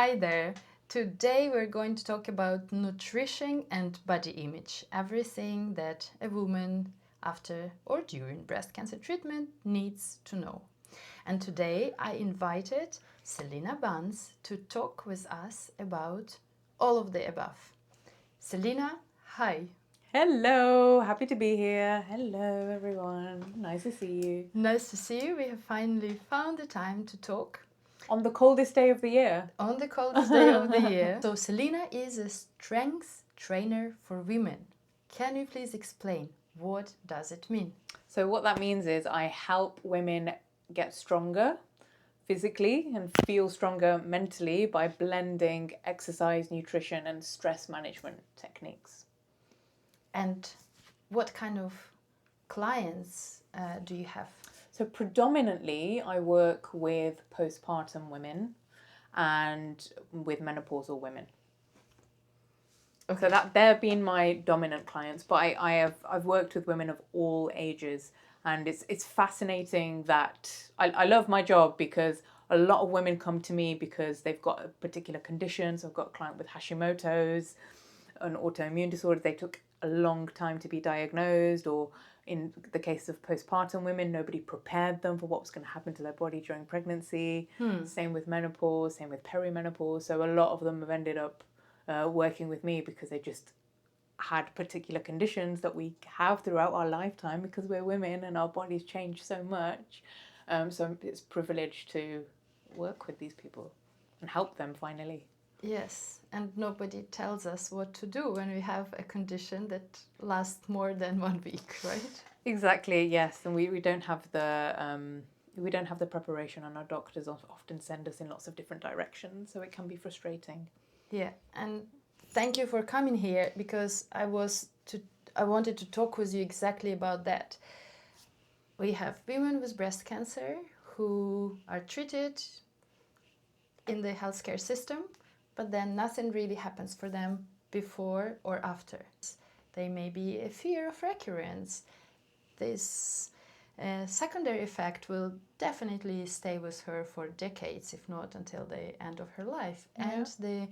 Hi there. Today we're going to talk about nutrition and body image, everything that a woman after or during breast cancer treatment needs to know. And today I invited Selina Bans to talk with us about all of the above. Selina, hi. Hello, happy to be here. Hello, everyone. Nice to see you. Nice to see you. We have finally found the time to talk On the coldest day of the year. on the coldest day of the year. So, Selina is a strength trainer for women. Can you please explain what does it mean? So, what that means is I help women get stronger physically and feel stronger mentally by blending exercise, nutrition, and stress management techniques. And what kind of clients do you have? So, predominantly, I work with postpartum women and with menopausal women. Okay. So that they've been my dominant clients, but I've worked with women of all ages, and it's fascinating that I love my job because a lot of women come to me because they've got a particular condition. So I've got a client with Hashimoto's, an autoimmune disorder. They took a long time to be diagnosed, or in the case of postpartum women, nobody prepared them for what was going to happen to their body during pregnancy. Same with menopause, same with perimenopause. So a lot of them have ended up working with me because they just had particular conditions that we have throughout our lifetime because we're women and our bodies change so much. So it's a privilege to work with these people and help them finally. Yes, and nobody tells us what to do when we have a condition that lasts more than 1 week, right? Exactly, yes, and we don't have the preparation, and our doctors often send us in lots of different directions, so it can be frustrating. Yeah, and thank you for coming here because I wanted to talk with you exactly about that. We have women with breast cancer who are treated in the healthcare system, but then nothing really happens for them before or after. They may be a fear of recurrence. This secondary effect will definitely stay with her for decades, if not until the end of her life. Yeah. And the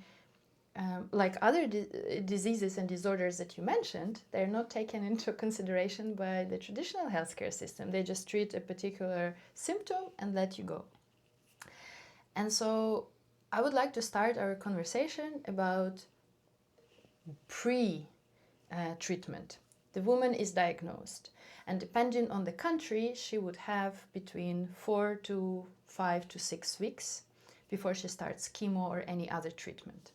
like other diseases and disorders that you mentioned, they're not taken into consideration by the traditional healthcare system. They just treat a particular symptom and let you go. And so I would like to start our conversation about pre-treatment. The woman is diagnosed, and depending on the country, she would have between 4 to 5 to 6 weeks before she starts chemo or any other treatment.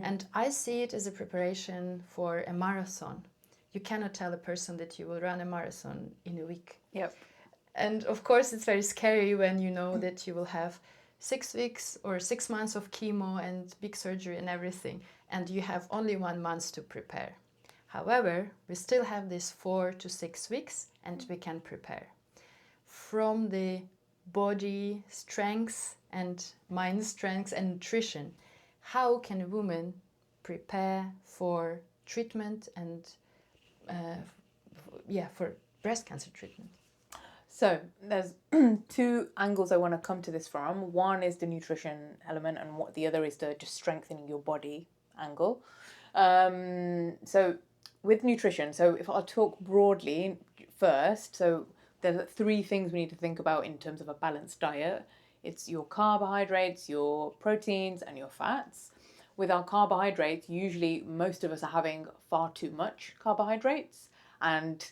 And I see it as a preparation for a marathon. You cannot tell a person that you will run a marathon in a week. Yep. And of course, it's very scary when you know that you will have 6 weeks or 6 months of chemo and big surgery and everything, and you have only 1 month to prepare. However, we still have these 4 to 6 weeks, and we can prepare. From the body strength and mind strength and nutrition, how can a woman prepare for treatment and for breast cancer treatment? So there's two angles I want to come to this from. One is the nutrition element, and what the other is the just strengthening your body angle. So with nutrition, so if I'll talk broadly first, so there are 3 things we need to think about in terms of a balanced diet. It's your carbohydrates, your proteins, and your fats. With our carbohydrates, usually most of us are having far too much carbohydrates, and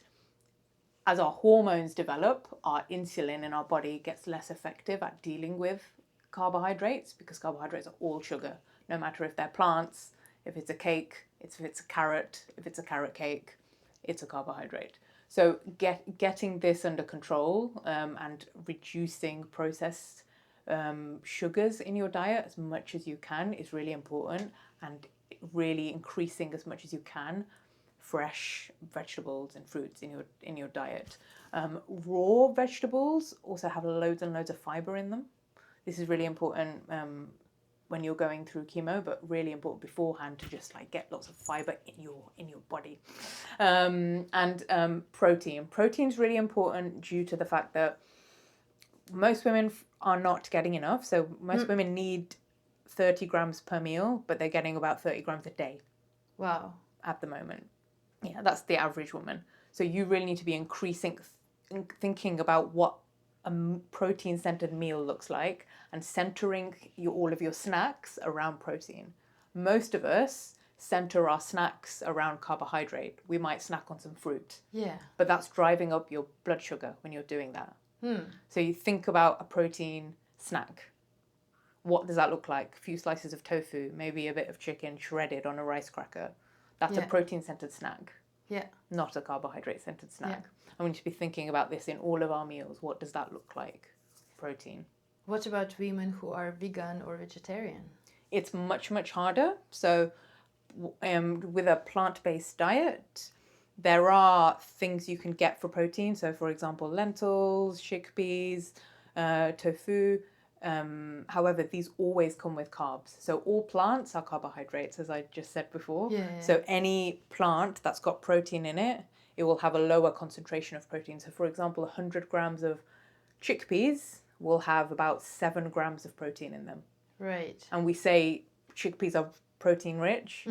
as our hormones develop, our insulin in our body gets less effective at dealing with carbohydrates because carbohydrates are all sugar, no matter if they're plants, if it's a cake, if it's a carrot, if it's a carrot cake, it's a carbohydrate. So getting this under control and reducing processed sugars in your diet as much as you can is really important, and really increasing as much as you can fresh vegetables and fruits in your diet. Raw vegetables also have loads and loads of fibre in them. This is really important when you're going through chemo, but really important beforehand to just like get lots of fibre in your body. And protein. Protein's really important due to the fact that most women are not getting enough. So most women need 30 grams per meal, but they're getting about 30 grams a day Wow. at the moment. Yeah, that's the average woman. So you really need to be thinking about what a protein-centered meal looks like and centering all of your snacks around protein. Most of us center our snacks around carbohydrate. We might snack on some fruit, Yeah. but that's driving up your blood sugar when you're doing that. So you think about a protein snack. What does that look like? A few slices of tofu, maybe a bit of chicken shredded on a rice cracker. That's a Yeah. protein-centered snack, Yeah. not a carbohydrate-centered snack. And we need to be thinking about this in all of our meals. What does that look like? Protein. What about women who are vegan or vegetarian? It's much, much harder. So with a plant-based diet, there are things you can get for protein. So, for example, lentils, chickpeas, tofu. However, these always come with carbs. So all plants are carbohydrates, as I just said before. Yeah. So any plant that's got protein in it, it will have a lower concentration of protein. So, for example, 100 grams of chickpeas will have about 7 grams of protein in them. Right. And we say chickpeas are protein rich.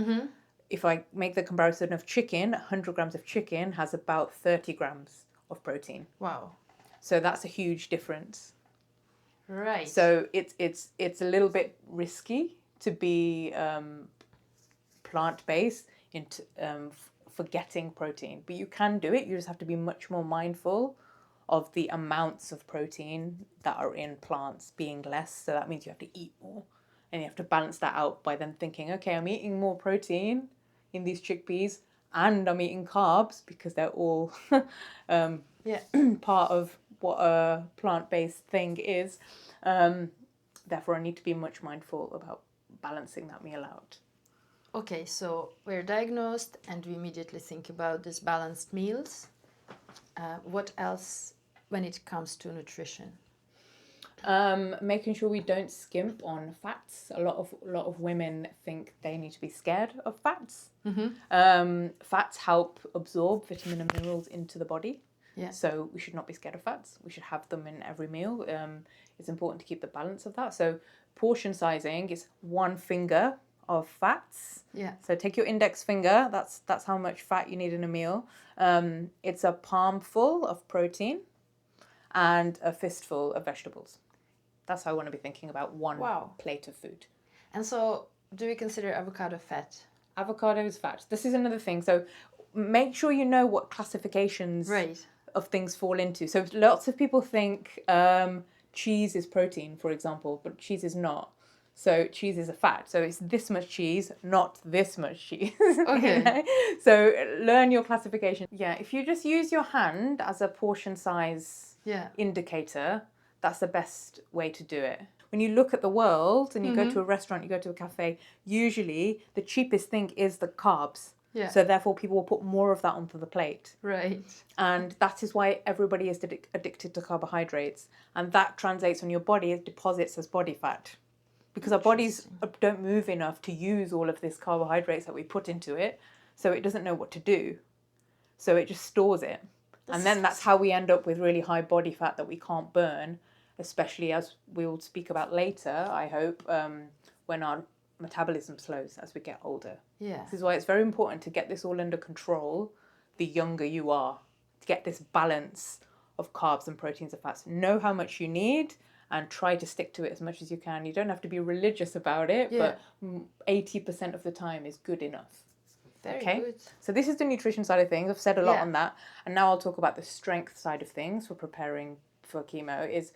If I make the comparison of chicken, 100 grams of chicken has about 30 grams of protein. Wow. So that's a huge difference. Right. So it's a little bit risky to be plant-based into forgetting protein, but you can do it. You just have to be much more mindful of the amounts of protein that are in plants being less. So that means you have to eat more, and you have to balance that out by then thinking, okay, I'm eating more protein in these chickpeas, and I'm eating carbs because they're all part of what a plant-based thing is. Therefore, I need to be much mindful about balancing that meal out. Okay, so we're diagnosed and we immediately think about these balanced meals. What else when it comes to nutrition? Making sure we don't skimp on fats. A lot of women think they need to be scared of fats. Fats help absorb vitamin and minerals into the body. Yeah. So we should not be scared of fats. We should have them in every meal. It's important to keep the balance of that. So portion sizing is 1 finger of fats. Yeah. So take your index finger. That's how much fat you need in a meal. It's a palmful of protein and a fistful of vegetables. That's how I want to be thinking about one plate of food. And so do we consider avocado fat? Avocado is fat. This is another thing. So make sure you know what classifications of things fall into. So lots of people think cheese is protein, for example, but cheese is not. So cheese is a fat. So it's this much cheese, not this much cheese. Okay. So learn your classification. Yeah, if you just use your hand as a portion size indicator, that's the best way to do it. When you look at the world and you go to a restaurant, you go to a cafe, usually the cheapest thing is the carbs. Yeah. So therefore people will put more of that onto the plate. Right. And that is why everybody is addicted to carbohydrates. And that translates on your body as deposits as body fat. Because our bodies don't move enough to use all of this carbohydrates that we put into it. So it doesn't know what to do. So it just stores it. And then that's how we end up with really high body fat that we can't burn, especially as we will speak about later, I hope, when our metabolism slows as we get older. Yeah. This is why it's very important to get this all under control the younger you are, to get this balance of carbs and proteins and fats. Know how much you need and try to stick to it as much as you can. You don't have to be religious about it, but 80% of the time is good enough. Very good. So this is the nutrition side of things. I've said a lot on that. And now I'll talk about the strength side of things for preparing for chemo. Is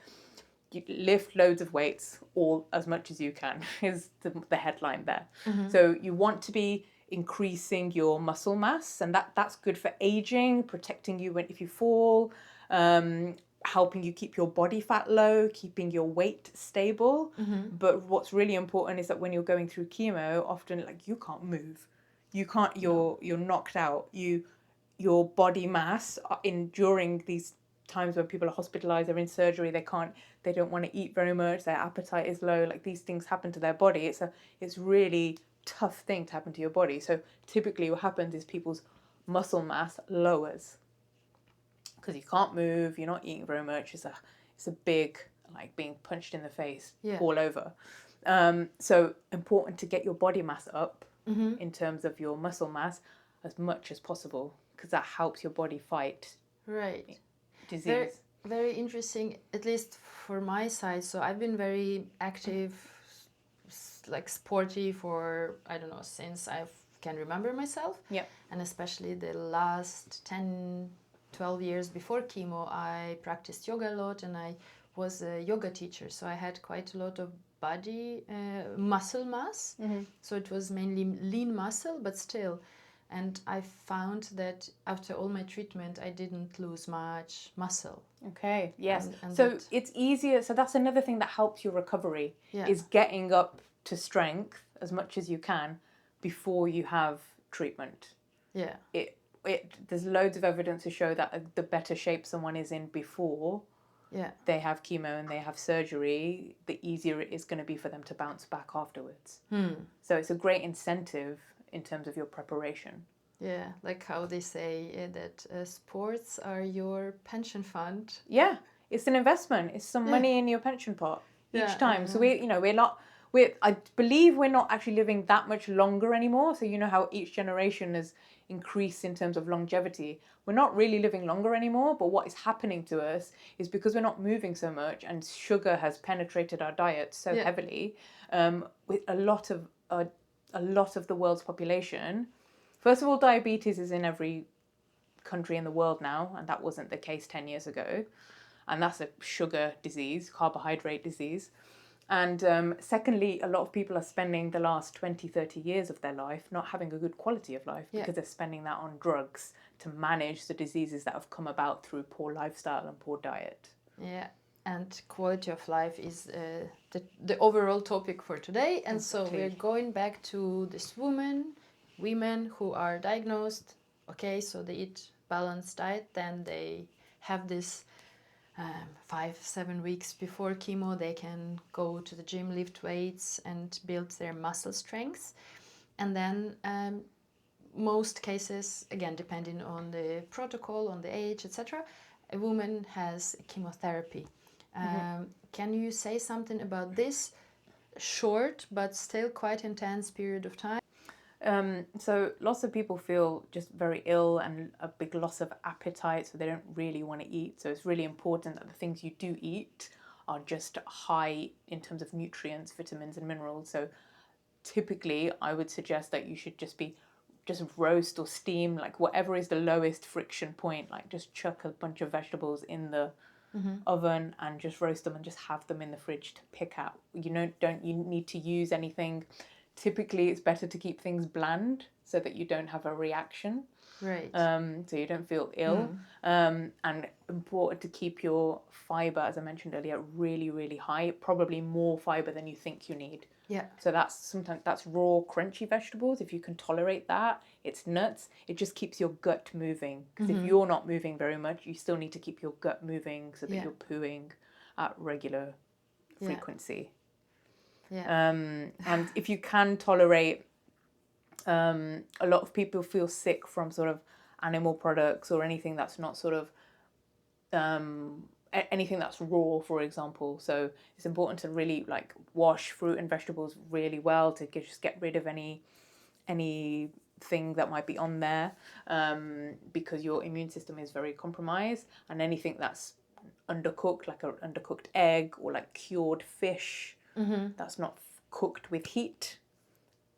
you lift loads of weights, all as much as you can, is the headline there. So you want to be increasing your muscle mass, and that's good for aging, protecting you if you fall, helping you keep your body fat low, keeping your weight stable. But what's really important is that when you're going through chemo, often you can't move. You can't. You're knocked out. Your body mass during these times when people are hospitalized, they're in surgery, they don't want to eat very much, their appetite is low, these things happen to their body. It's really tough thing to happen to your body. So typically what happens is people's muscle mass lowers because you can't move, you're not eating very much. It's a big being punched in the face all over. So important to get your body mass up in terms of your muscle mass as much as possible, because that helps your body fight Right. disease. Very, very interesting, at least for my side. So I've been very active, like sporty for, I don't know, since I can remember myself. Yeah. And especially the last 10, 12 years before chemo, I practiced yoga a lot and I was a yoga teacher. So I had quite a lot of body muscle mass. So it was mainly lean muscle, but still. And I found that after all my treatment, I didn't lose much muscle. Okay, yes. And so that- it's easier. So that's another thing that helps your recovery, Yeah. is getting up to strength as much as you can before you have treatment. Yeah. There's loads of evidence to show that the better shape someone is in before Yeah. they have chemo and they have surgery, the easier it is going to be for them to bounce back afterwards. So it's a great incentive in terms of your preparation. Yeah, like how they say that sports are your pension fund. Yeah, it's an investment. It's some money in your pension pot each time. So I believe we're not actually living that much longer anymore. So you know how each generation has increased in terms of longevity. We're not really living longer anymore, but what is happening to us is because we're not moving so much and sugar has penetrated our diet so heavily, with a lot of the world's population. First of all, diabetes is in every country in the world now, and that wasn't the case 10 years ago. And that's a sugar disease, carbohydrate disease. And secondly, a lot of people are spending the last 20, 30 years of their life not having a good quality of life because they're spending that on drugs to manage the diseases that have come about through poor lifestyle and poor diet. Yeah, and quality of life is the overall topic for today. And so we're going back to this women who are diagnosed. Okay, so they eat balanced diet, then they have this 5-7 weeks before chemo, they can go to the gym, lift weights, and build their muscle strength. And then most cases, again, depending on the protocol, on the age, etc., a woman has chemotherapy. Can you say something about this short but still quite intense period of time? So lots of people feel just very ill and a big loss of appetite, so they don't really want to eat. So it's really important that the things you do eat are just high in terms of nutrients, vitamins and minerals. So typically I would suggest that you should just roast or steam, like whatever is the lowest friction point, like just chuck a bunch of vegetables in the oven and just roast them and just have them in the fridge to pick out. Don't you need to use anything. Typically, it's better to keep things bland so that you don't have a reaction. Right. So you don't feel ill. And important to keep your fibre, as I mentioned earlier, really, really high. Probably more fibre than you think you need. Yeah. So that's raw, crunchy vegetables. If you can tolerate that, it's nuts. It just keeps your gut moving. Because if you're not moving very much, you still need to keep your gut moving so that you're pooing at regular frequency. Yeah. And if you can tolerate, a lot of people feel sick from sort of animal products or anything that's not sort of anything that's raw, for example. So it's important to really like wash fruit and vegetables really well to just get rid of anything that might be on there, because your immune system is very compromised, and anything that's undercooked, like an undercooked egg or like cured fish, that's not cooked with heat,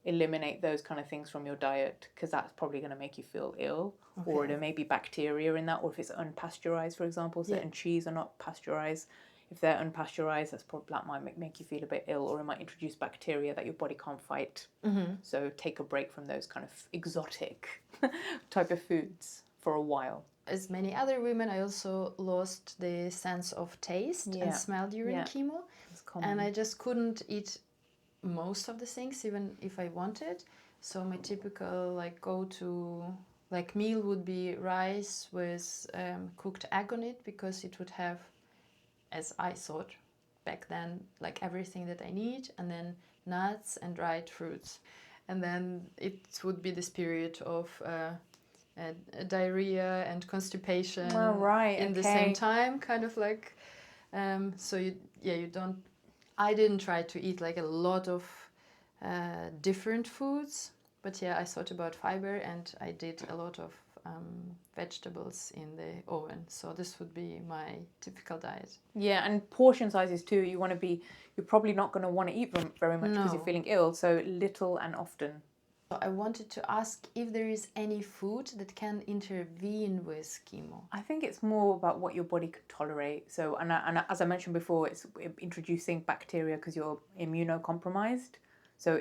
eliminate those kind of things from your diet, because that's probably going to make you feel ill. Or there may be bacteria in that, or if it's unpasteurized, for example, certain cheese are not pasteurized. If they're unpasteurized, that might make you feel a bit ill, or it might introduce bacteria that your body can't fight. So take a break from those kind of exotic type of foods for a while. As many other women, I also lost the sense of taste and smell during chemo. And I just couldn't eat most of the things, even if I wanted. So my typical go-to meal would be rice with cooked egg on it, because it would have, as I thought back then, like everything that I need, and then nuts and dried fruits. And then it would be this period of diarrhea and constipation in the same time, kind of like, so you don't, I didn't try to eat like a lot of different foods, but yeah, I thought about fiber and I did a lot of vegetables in the oven. So this would be my typical diet. Yeah, and portion sizes too. You're probably not going to want to eat very much because you're No. feeling ill. So little and often. I wanted to ask if there is any food that can intervene with chemo. I think it's more about what your body could tolerate. So, and as I mentioned before, it's introducing bacteria because you're immunocompromised. So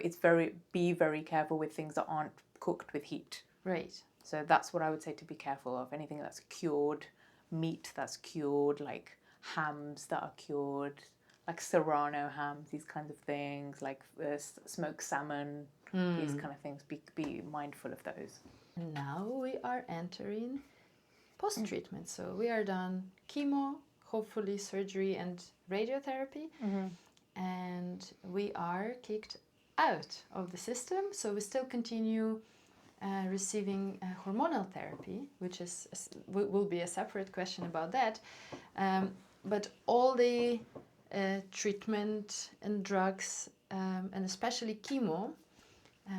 be very careful with things that aren't cooked with heat. Right. So that's what I would say to be careful of. Anything that's cured, meat that's cured, like hams that are cured, like serrano hams, these kinds of things, like smoked salmon, these kind of things. Be mindful of those. Now we are entering post-treatment. So we are done chemo, hopefully surgery and radiotherapy, and we are kicked out of the system. So we still continue receiving hormonal therapy, which will be a separate question about that. But all the treatment and drugs, and especially chemo,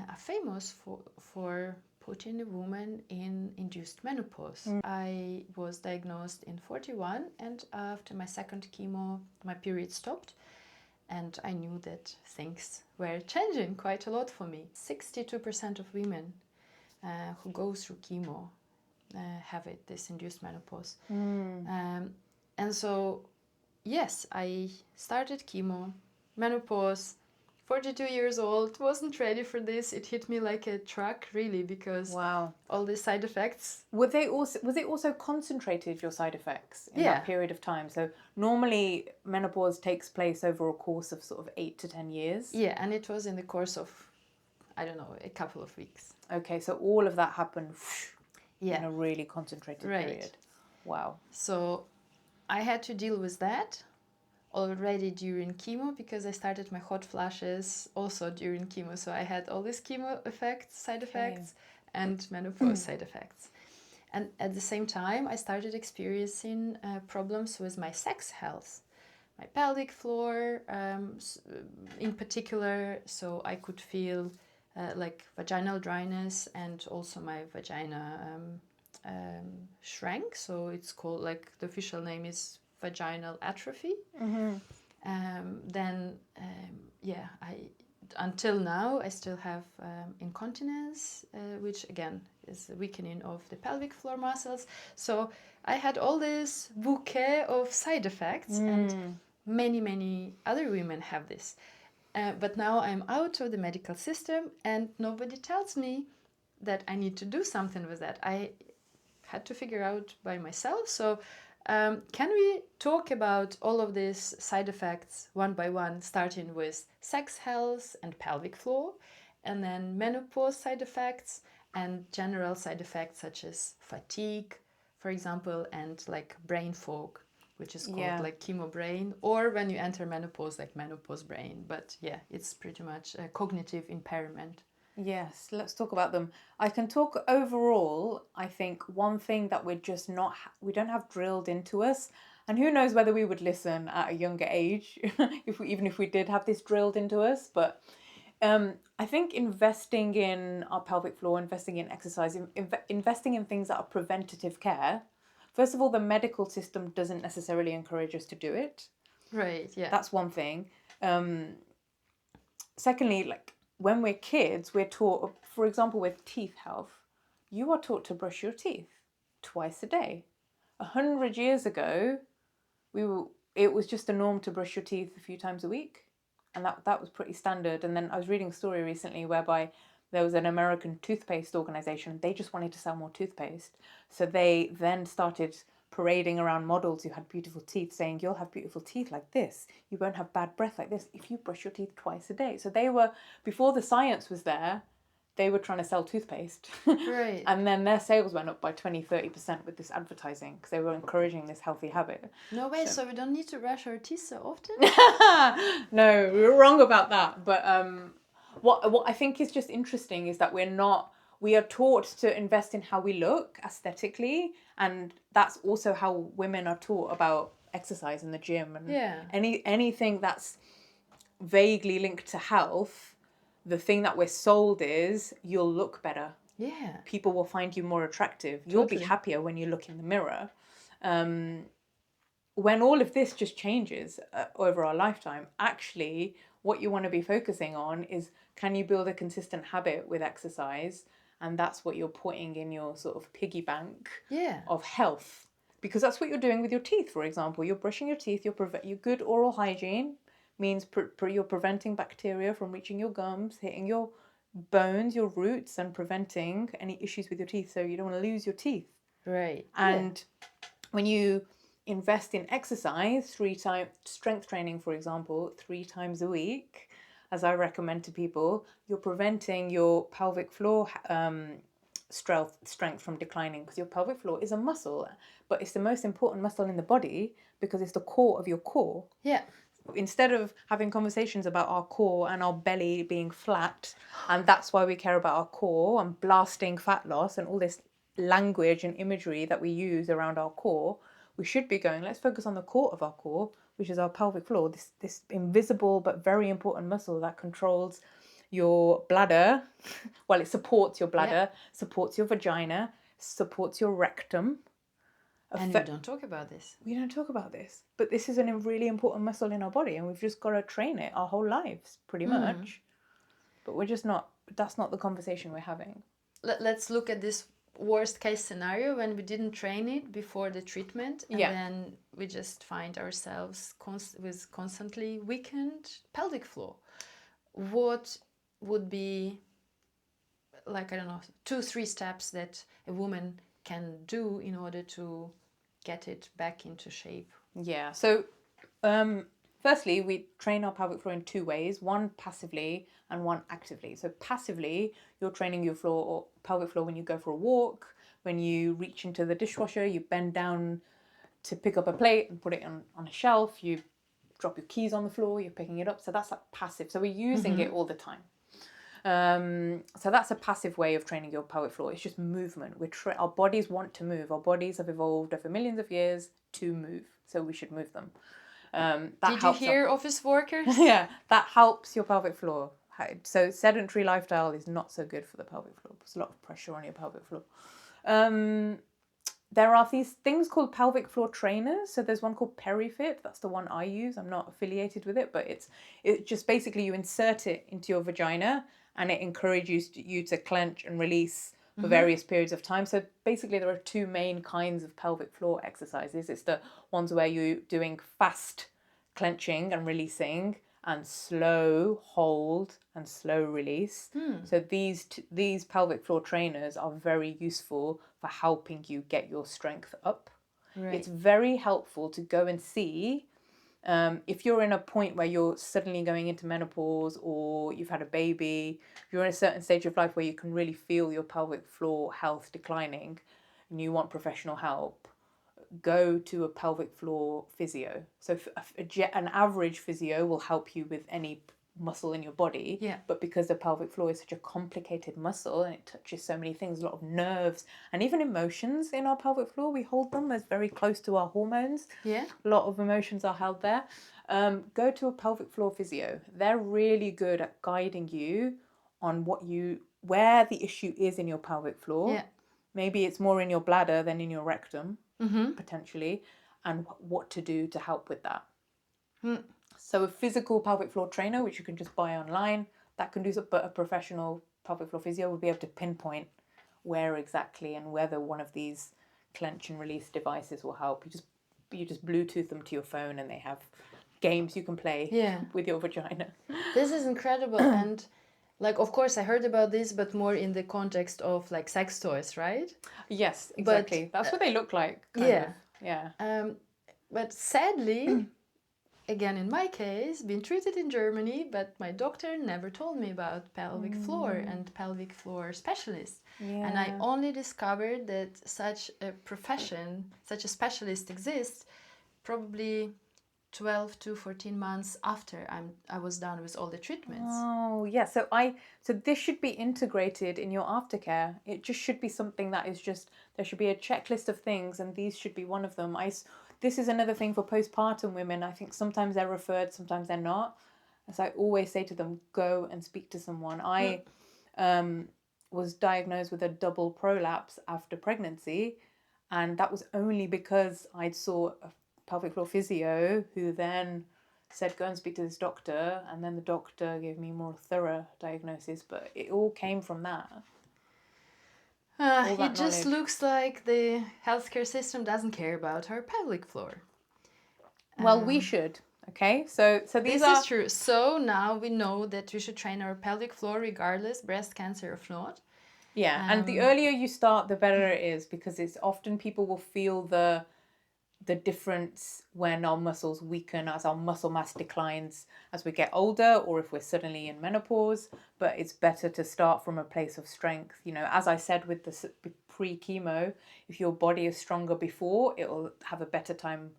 are famous for putting a woman in induced menopause. I was diagnosed in 41, and after my second chemo, my period stopped. And I knew that things were changing quite a lot for me. 62% of women who go through chemo have this induced menopause. And so, yes, I started chemo, menopause, 42 years old, wasn't ready for this. It hit me like a truck, really, because Wow. all the side effects. Was it also concentrated, your side effects, in that period of time? So normally menopause takes place over a course of sort of 8 to 10 years. Yeah, and it was in the course of, I don't know, a couple of weeks. Okay, so all of that happened Yeah. in a really concentrated period. Wow. So I had to deal with that already during chemo, because I started my hot flashes also during chemo. So I had all these chemo side effects, and menopause side effects. And at the same time, I started experiencing problems with my sex health, my pelvic floor in particular. So I could feel like vaginal dryness, and also my vagina shrank. So it's called, like, the official name is vaginal atrophy. Until now, I still have incontinence, which again is a weakening of the pelvic floor muscles. So I had all this bouquet of side effects, and many other women have this. But now I'm out of the medical system, and nobody tells me that I need to do something with that. I had to figure out by myself. So can we talk about all of these side effects one by one, starting with sex health and pelvic floor, and then menopause side effects and general side effects such as fatigue, for example, and like brain fog, which is called like chemo brain, or when you enter menopause, like menopause brain. But yeah, it's pretty much a cognitive impairment. Yes, let's talk about them. I can talk overall. I think one thing that we're just not, we don't have drilled into us, and who knows whether we would listen at a younger age, even if we did have this drilled into us. But I think investing in our pelvic floor, investing in exercise, investing in things that are preventative care. First of all, the medical system doesn't necessarily encourage us to do it. Right, yeah. That's one thing. Secondly, like, when we're kids, we're taught, for example, with teeth health, you are taught to brush your teeth twice a day. 100 years ago, it was just a norm to brush your teeth a few times a week. And that was pretty standard. And then I was reading a story recently whereby there was an American toothpaste organization. They just wanted to sell more toothpaste. So they then started parading around models who had beautiful teeth, saying, you'll have beautiful teeth like this. You won't have bad breath like this if you brush your teeth twice a day. So they were, before the science was there, they were trying to sell toothpaste. Right. And then their sales went up by 20-30% with this advertising, because they were encouraging this healthy habit. No way, so we don't need to brush our teeth so often? No, we were wrong about that. But what I think is just interesting is that we are taught to invest in how we look aesthetically, and that's also how women are taught about exercise in the gym and anything that's vaguely linked to health, the thing that we're sold is you'll look better. Yeah. People will find you more attractive. You'll be Totally. happier when you look in the mirror. When all of this just changes over our lifetime, actually, what you want to be focusing on is, can you build a consistent habit with exercise? And that's what you're putting in your sort of piggy bank Yeah. of health. Because that's what you're doing with your teeth, for example. You're brushing your teeth, your good oral hygiene means you're preventing bacteria from reaching your gums, hitting your bones, your roots, and preventing any issues with your teeth. So you don't want to lose your teeth. Right. And when you invest in exercise, 3 times strength training, for example, 3 times a week, as I recommend to people, you're preventing your pelvic floor strength from declining, because your pelvic floor is a muscle, but it's the most important muscle in the body because it's the core of your core. Yeah. Instead of having conversations about our core and our belly being flat, and that's why we care about our core, and blasting fat loss and all this language and imagery that we use around our core, we should be going, let's focus on the core of our core, which is our pelvic floor, this invisible but very important muscle that controls your bladder. Well, it supports your bladder, supports your vagina, supports your rectum. And we don't talk about this. We don't talk about this, but this is a really important muscle in our body, and we've just got to train it our whole lives, pretty much. But we're just not, that's not the conversation we're having. Let's look at this worst case scenario when we didn't train it before the treatment, and then we just find ourselves with constantly weakened pelvic floor. What would be, like, I don't know, 2-3 steps that a woman can do in order to get it back into shape? Yeah. So, firstly, we train our pelvic floor in 2 ways: one passively and one actively. So, passively, you're training your floor or pelvic floor when you go for a walk, when you reach into the dishwasher, you bend down to pick up a plate and put it on a shelf, you drop your keys on the floor, you're picking it up. So that's like passive. So we're using it all the time. So that's a passive way of training your pelvic floor. It's just movement. Our bodies want to move. Our bodies have evolved over millions of years to move, so we should move them. Did you hear, office workers? Yeah, that helps your pelvic floor. So sedentary lifestyle is not so good for the pelvic floor. There's a lot of pressure on your pelvic floor. There are these things called pelvic floor trainers. So there's one called PeriFit. That's the one I use. I'm not affiliated with it, but it just basically, you insert it into your vagina and it encourages you to clench and release for various periods of time. So basically there are 2 main kinds of pelvic floor exercises. It's the ones where you're doing fast clenching and releasing, and slow hold and slow release. So these pelvic floor trainers are very useful for helping you get your strength up. Right. It's very helpful to go and see if you're in a point where you're suddenly going into menopause, or you've had a baby, you're in a certain stage of life where you can really feel your pelvic floor health declining and you want professional help, go to a pelvic floor physio. So an average physio will help you with any muscle in your body, but because the pelvic floor is such a complicated muscle and it touches so many things, a lot of nerves and even emotions in our pelvic floor, we hold them as very close to our hormones. A lot of emotions are held there. Go to a pelvic floor physio. They're really good at guiding you on where the issue is in your pelvic floor. Maybe it's more in your bladder than in your rectum, potentially, and what to do to help with that. So a physical pelvic floor trainer, which you can just buy online, that can do so, but a professional pelvic floor physio will be able to pinpoint where exactly and whether one of these clench and release devices will help. You just Bluetooth them to your phone and they have games you can play with your vagina. This is incredible. And like, of course, I heard about this, but more in the context of like sex toys, right? Yes, exactly. That's what they look like. Kind of. But sadly, again, in my case, been treated in Germany, but my doctor never told me about pelvic floor and pelvic floor specialist. And I only discovered that such a profession, such a specialist exists probably 12 to 14 months after I was done with all the treatments. Oh, yeah. So this should be integrated in your aftercare. It just should be something that is just, there should be a checklist of things, and these should be one of them. This is another thing for postpartum women. I think sometimes they're referred, sometimes they're not. As I always say to them, go and speak to someone. I was diagnosed with a double prolapse after pregnancy, and that was only because I saw a pelvic floor physio who then said, go and speak to this doctor, and then the doctor gave me more thorough diagnosis, but it all came from that. All that It just knowledge. looks like the healthcare system doesn't care about our pelvic floor. Well, we should. Okay, so these This are is true. So now we know that we should train our pelvic floor regardless, breast cancer or not. yeah, and the earlier you start, the better it is, because it's often people will feel the difference when our muscles weaken as our muscle mass declines as we get older, or if we're suddenly in menopause. But it's better to start from a place of strength. You know, as I said with the pre-chemo, if your body is stronger before, it will have a better time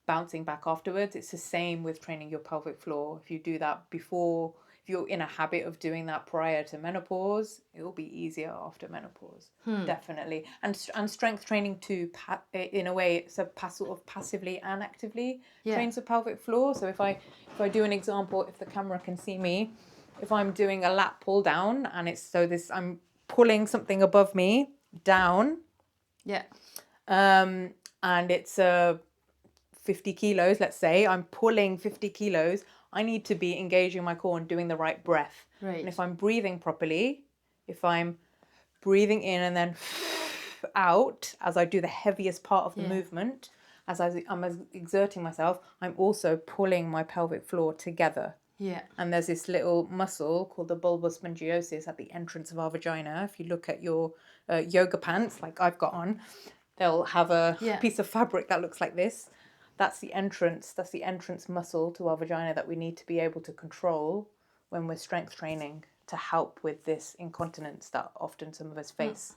bouncing back afterwards. It's the same with training your pelvic floor. If you do that before, if you're in a habit of doing that prior to menopause, it will be easier after menopause. Definitely. And strength training too, in a way, it's a sort of passively and actively trains the pelvic floor. So if I do an example, if the camera can see me, if I'm doing a lat pull down and it's I'm pulling something above me down. Yeah. And it's a 50 kilos, let's say, I'm pulling 50 kilos, I need to be engaging my core and doing the right breath. Right. And if I'm breathing properly, if I'm breathing in and then out as I do the heaviest part of the movement, as I'm exerting myself, I'm also pulling my pelvic floor together. Yeah. And there's this little muscle called the bulbar spongiosus at the entrance of our vagina. If you look at your yoga pants, like I've got on, they'll have a piece of fabric that looks like this. That's the entrance muscle to our vagina that we need to be able to control when we're strength training to help with this incontinence that often some of us face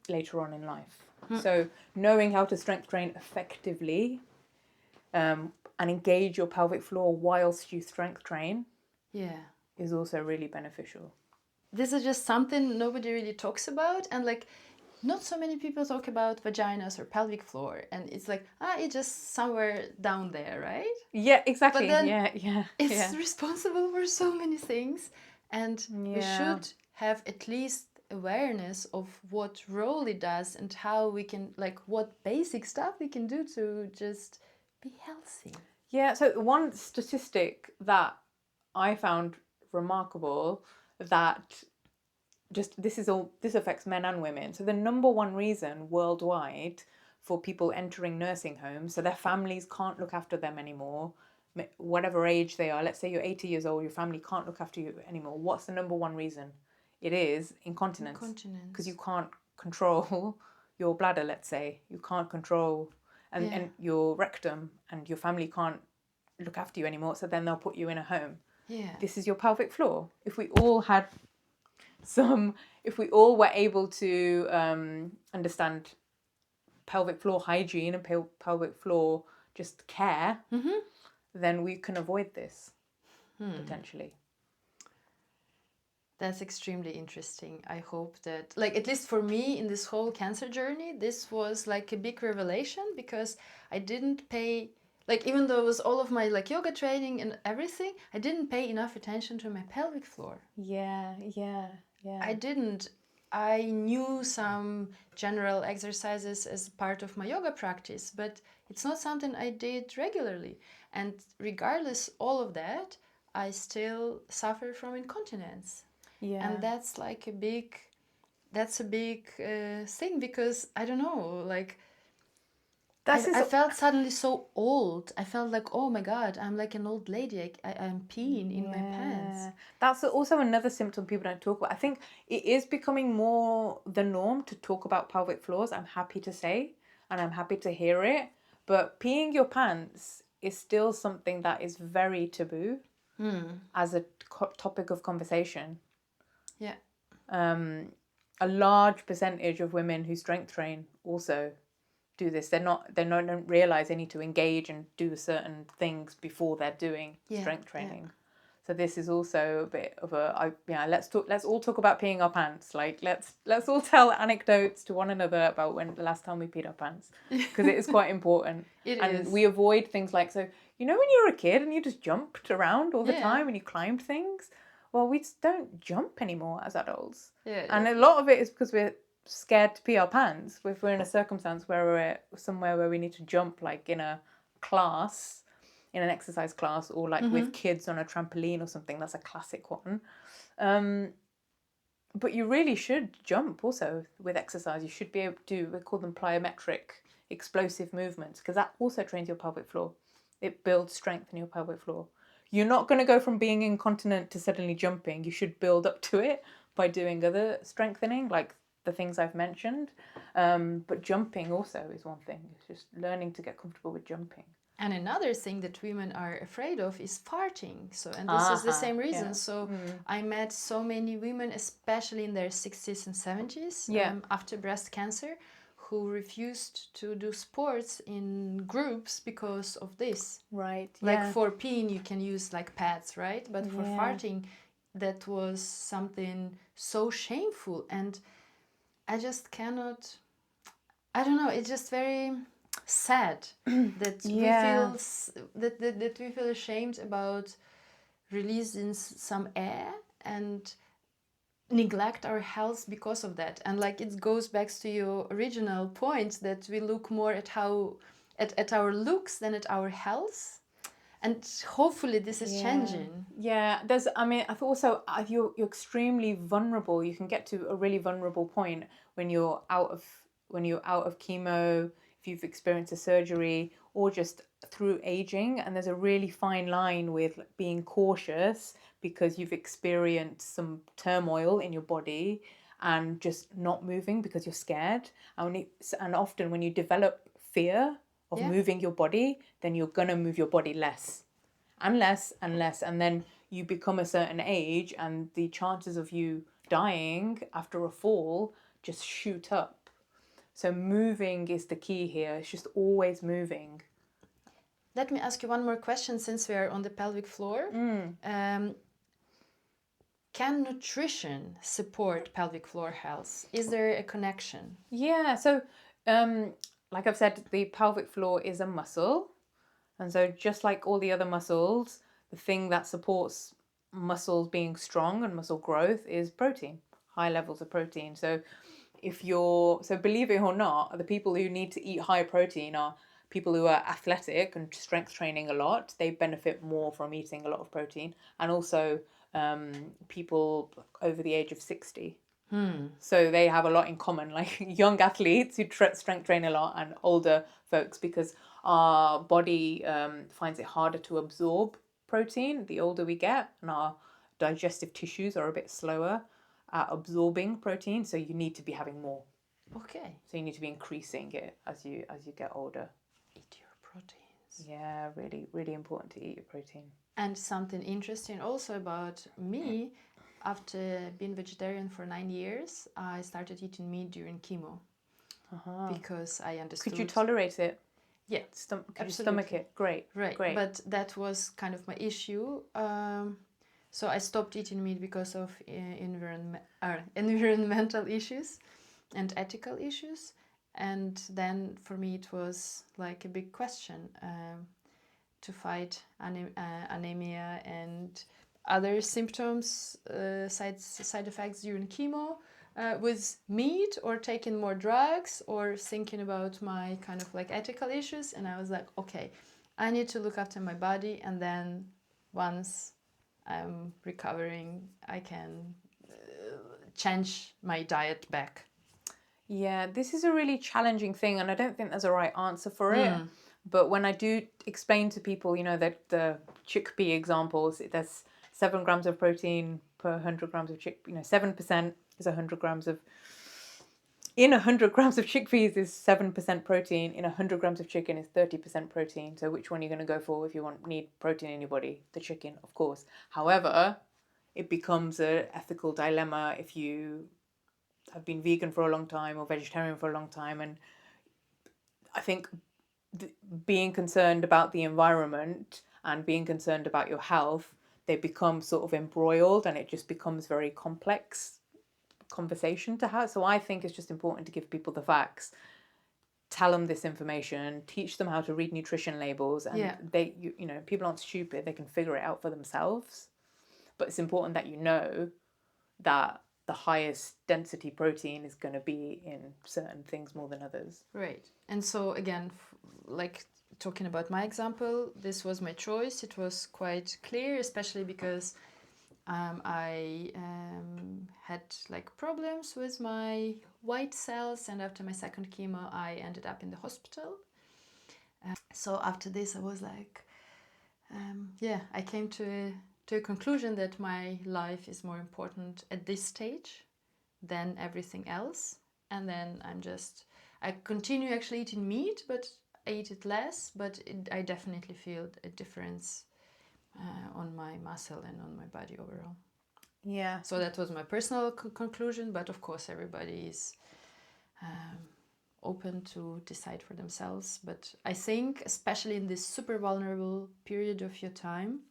later on in life. So knowing how to strength train effectively and engage your pelvic floor whilst you strength train is also really beneficial. This is just something nobody really talks about, and like not so many people talk about vaginas or pelvic floor, and it's like it's just somewhere down there, right? Yeah, exactly. But then yeah, it's responsible for so many things, and we Yeah. should have at least awareness of what role it does and how we can, like, what basic stuff we can do to just be healthy. Yeah, so one statistic that I found remarkable, that this affects men and women. So the number one reason worldwide for people entering nursing homes, so their families can't look after them anymore, whatever age they are. Let's say you're 80 years old, your family can't look after you anymore. What's the number one reason? It is incontinence. Because you can't control your bladder, let's say. You can't control and your rectum, and your family can't look after you anymore, so then they'll put you in a home. Yeah. This is your pelvic floor. If we all were able to understand pelvic floor hygiene and pelvic floor just care, then we can avoid this potentially. That's extremely interesting. I hope that, like, at least for me in this whole cancer journey, this was like a big revelation, because I didn't pay, like, even though it was all of my like yoga training and everything, I didn't pay enough attention to my pelvic floor. Yeah. I didn't. I knew some general exercises as part of my yoga practice, but it's not something I did regularly. And regardless all of that, I still suffer from incontinence. Yeah. And that's like a big thing, because I don't know, like I felt suddenly so old. I felt like, oh my God, I'm like an old lady. I'm peeing in my pants. That's also another symptom people don't talk about. I think it is becoming more the norm to talk about pelvic floors, I'm happy to say, and I'm happy to hear it. But peeing your pants is still something that is very taboo as a topic of conversation. Yeah. A large percentage of women who strength train also do this. They don't realize they need to engage and do certain things before they're doing strength training. Yeah. So this is also a bit of let's all talk about peeing our pants. Like let's all tell anecdotes to one another about when the last time we peed our pants, because it is quite important. It and is. we avoid things like, so you know, when you were a kid and you just jumped around all the Yeah. time and you climbed things? Well, we just don't jump anymore as adults. Yeah. And a lot of it is because we're scared to pee our pants. If we're in a circumstance where we're somewhere where we need to jump, like in a class, in an exercise class, or like with kids on a trampoline or something, that's a classic one. But you really should jump also with exercise. You should be able to do, we call them plyometric, explosive movements, because that also trains your pelvic floor. It builds strength in your pelvic floor. You're not going to go from being incontinent to suddenly jumping. You should build up to it by doing other strengthening, like the things I've mentioned. But jumping also is one thing. It's just learning to get comfortable with jumping. And another thing that women are afraid of is farting. So, and this is the same reason. Yeah. So, I met so many women, especially in their 60s and 70s, after breast cancer, who refused to do sports in groups because of this. Right. Like for peeing, you can use like pads, right? But for farting, that was something so shameful. And I just cannot, I don't know, it's just very sad that we feel that we feel ashamed about releasing some air and neglect our health because of that. And like it goes back to your original point that we look more at how at our looks than at our health. And hopefully this is changing. Yeah, there's. I mean, I thought also you're extremely vulnerable. You can get to a really vulnerable point when you're out of chemo, if you've experienced a surgery, or just through aging. And there's a really fine line with being cautious because you've experienced some turmoil in your body and just not moving because you're scared. And often when you develop fear of moving your body, then you're gonna move your body less and less and less, and then you become a certain age and the chances of you dying after a fall just shoot up. So moving is the key here. It's just always moving. Let me ask you one more question since we are on the pelvic floor. Can nutrition support pelvic floor health? Is there a connection? Yeah, so like I've said, the pelvic floor is a muscle. And so just like all the other muscles, the thing that supports muscles being strong and muscle growth is protein, high levels of protein. So believe it or not, the people who need to eat high protein are people who are athletic and strength training a lot. They benefit more from eating a lot of protein. And also people over the age of 60. So they have a lot in common, like young athletes who strength train a lot and older folks, because our body finds it harder to absorb protein the older we get, and our digestive tissues are a bit slower at absorbing protein. So you need to be having more. Okay. So you need to be increasing it as you get older. Eat your proteins. Yeah, really, really important to eat your protein. And something interesting also about me, after being vegetarian for 9 years, I started eating meat during chemo. Because I understood. Could you tolerate it? Yeah, could you stomach it? Great, right. Great. But that was kind of my issue. So I stopped eating meat because of environmental issues and ethical issues. And then for me it was like a big question to fight anemia and other symptoms, side effects during chemo. With meat or taking more drugs or thinking about my kind of like ethical issues. And I was like, okay, I need to look after my body. And then once I'm recovering, I can change my diet back. Yeah, this is a really challenging thing, and I don't think there's a right answer for it. But when I do explain to people, that the chickpea examples, there's 7 grams of protein per 100 grams of 7% is 100 grams of... In 100 grams of chickpeas is 7% protein. In 100 grams of chicken is 30% protein. So which one are you going to go for if you need protein in your body? The chicken, of course. However, it becomes an ethical dilemma if you have been vegan for a long time or vegetarian for a long time. And I think being concerned about the environment and being concerned about your health, they become sort of embroiled, and it just becomes very complex conversation to have. So I think it's just important to give people the facts. tell them this information, teach them how to read nutrition labels, and Yeah. you know, people aren't stupid, they can figure it out for themselves. But it's important that you know that the highest density protein is going to be in certain things more than others. Right. And so again, like talking about my example, this was my choice. It was quite clear, especially because I had like problems with my white cells, and after my second chemo, I ended up in the hospital. So after this, I was like, I came to a conclusion that my life is more important at this stage than everything else. And then I continue actually eating meat, but I eat it less, but I definitely feel a difference on my muscle and on my body overall. Yeah. So that was my personal conclusion, but of course everybody is open to decide for themselves. But I think, especially in this super vulnerable period of your time,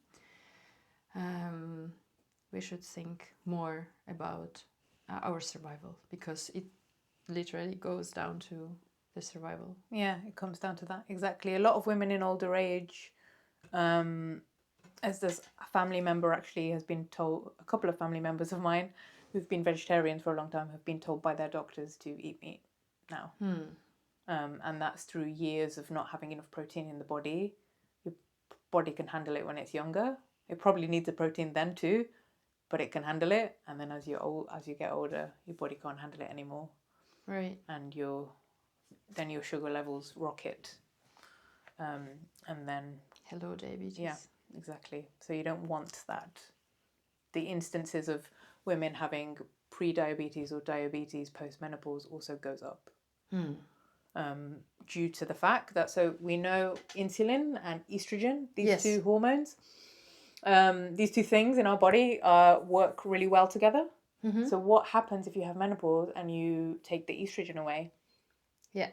we should think more about our survival, because it literally goes down to the survival. Yeah, it comes down to that. Exactly. A lot of women in older age, as this family member actually has been told, a couple of family members of mine who've been vegetarians for a long time have been told by their doctors to eat meat now. And that's through years of not having enough protein in the body. Your body can handle it when it's younger. It probably needs the protein then too, but it can handle it. And then as you get older, your body can't handle it anymore. Right. And then your sugar levels rocket. And then hello diabetes. Yeah, exactly. So you don't want that. The instances of women having pre-diabetes or diabetes post-menopause also goes up. Due to the fact that, so we know insulin and estrogen, these two hormones, these two things in our body work really well together. So what happens if you have menopause and you take the estrogen away? Yeah.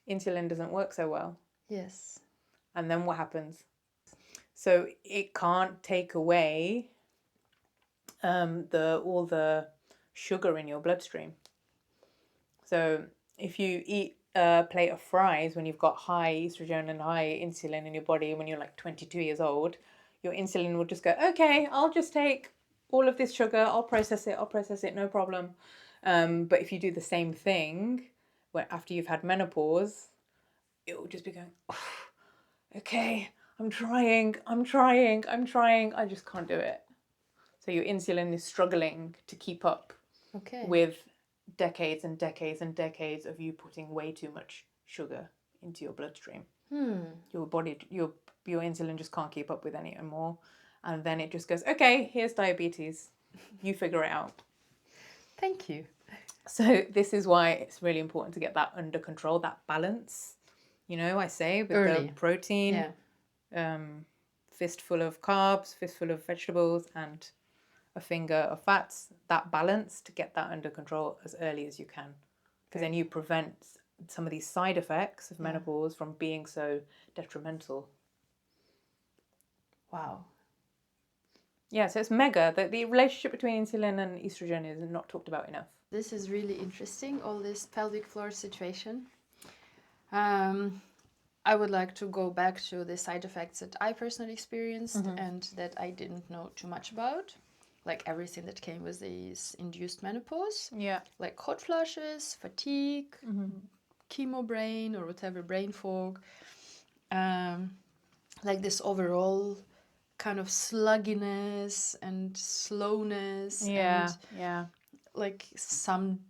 Insulin doesn't work so well. Yes. And then what happens? So it can't take away all the sugar in your bloodstream. So if you eat a plate of fries when you've got high estrogen and high insulin in your body when you're like 22 years old, your insulin will just go, okay, I'll just take all of this sugar, I'll process it, no problem. But if you do the same thing after you've had menopause, it will just be going, oh, okay, I'm trying, I just can't do it. So your insulin is struggling to keep up with decades and decades and decades of you putting way too much sugar into your bloodstream. Your body, your insulin just can't keep up with any anymore. And then it just goes, okay, here's diabetes. You figure it out. Thank you. So this is why it's really important to get that under control, that balance. You know, I say with Early. the protein, fistful of carbs, fistful of vegetables, and a finger of fats, that balance, to get that under control as early as you can. Because then you prevent some of these side effects of menopause from being so detrimental. Wow. Yeah, so it's mega. The relationship between insulin and estrogen is not talked about enough. This is really interesting, all this pelvic floor situation. I would like to go back to the side effects that I personally experienced and that I didn't know too much about. Like everything that came with this induced menopause. Yeah. Like hot flushes, fatigue, chemo brain or whatever, brain fog. Like this overall kind of slugginess and slowness. Yeah, and like some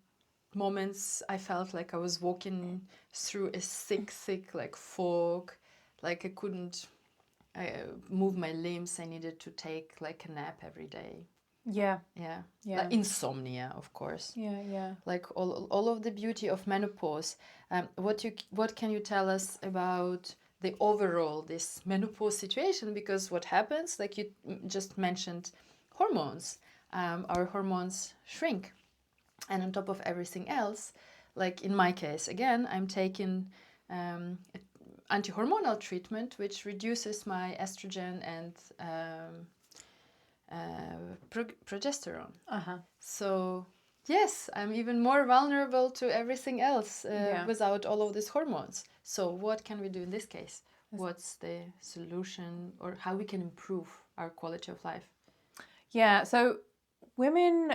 moments I felt like I was walking through a thick like fog. Like I couldn't move my limbs. I needed to take like a nap every day. Yeah. Like insomnia, of course. Yeah. Like all of the beauty of menopause. What can you tell us about the overall this menopause situation? Because what happens, like you just mentioned, hormones. Our hormones shrink, and on top of everything else, like in my case, again, I'm taking anti-hormonal treatment, which reduces my estrogen and progesterone. So Yes, I'm even more vulnerable to everything else Yeah. without all of these hormones. So what can we do in this case? Yes. What's the solution, or how we can improve our quality of life? Yeah, so women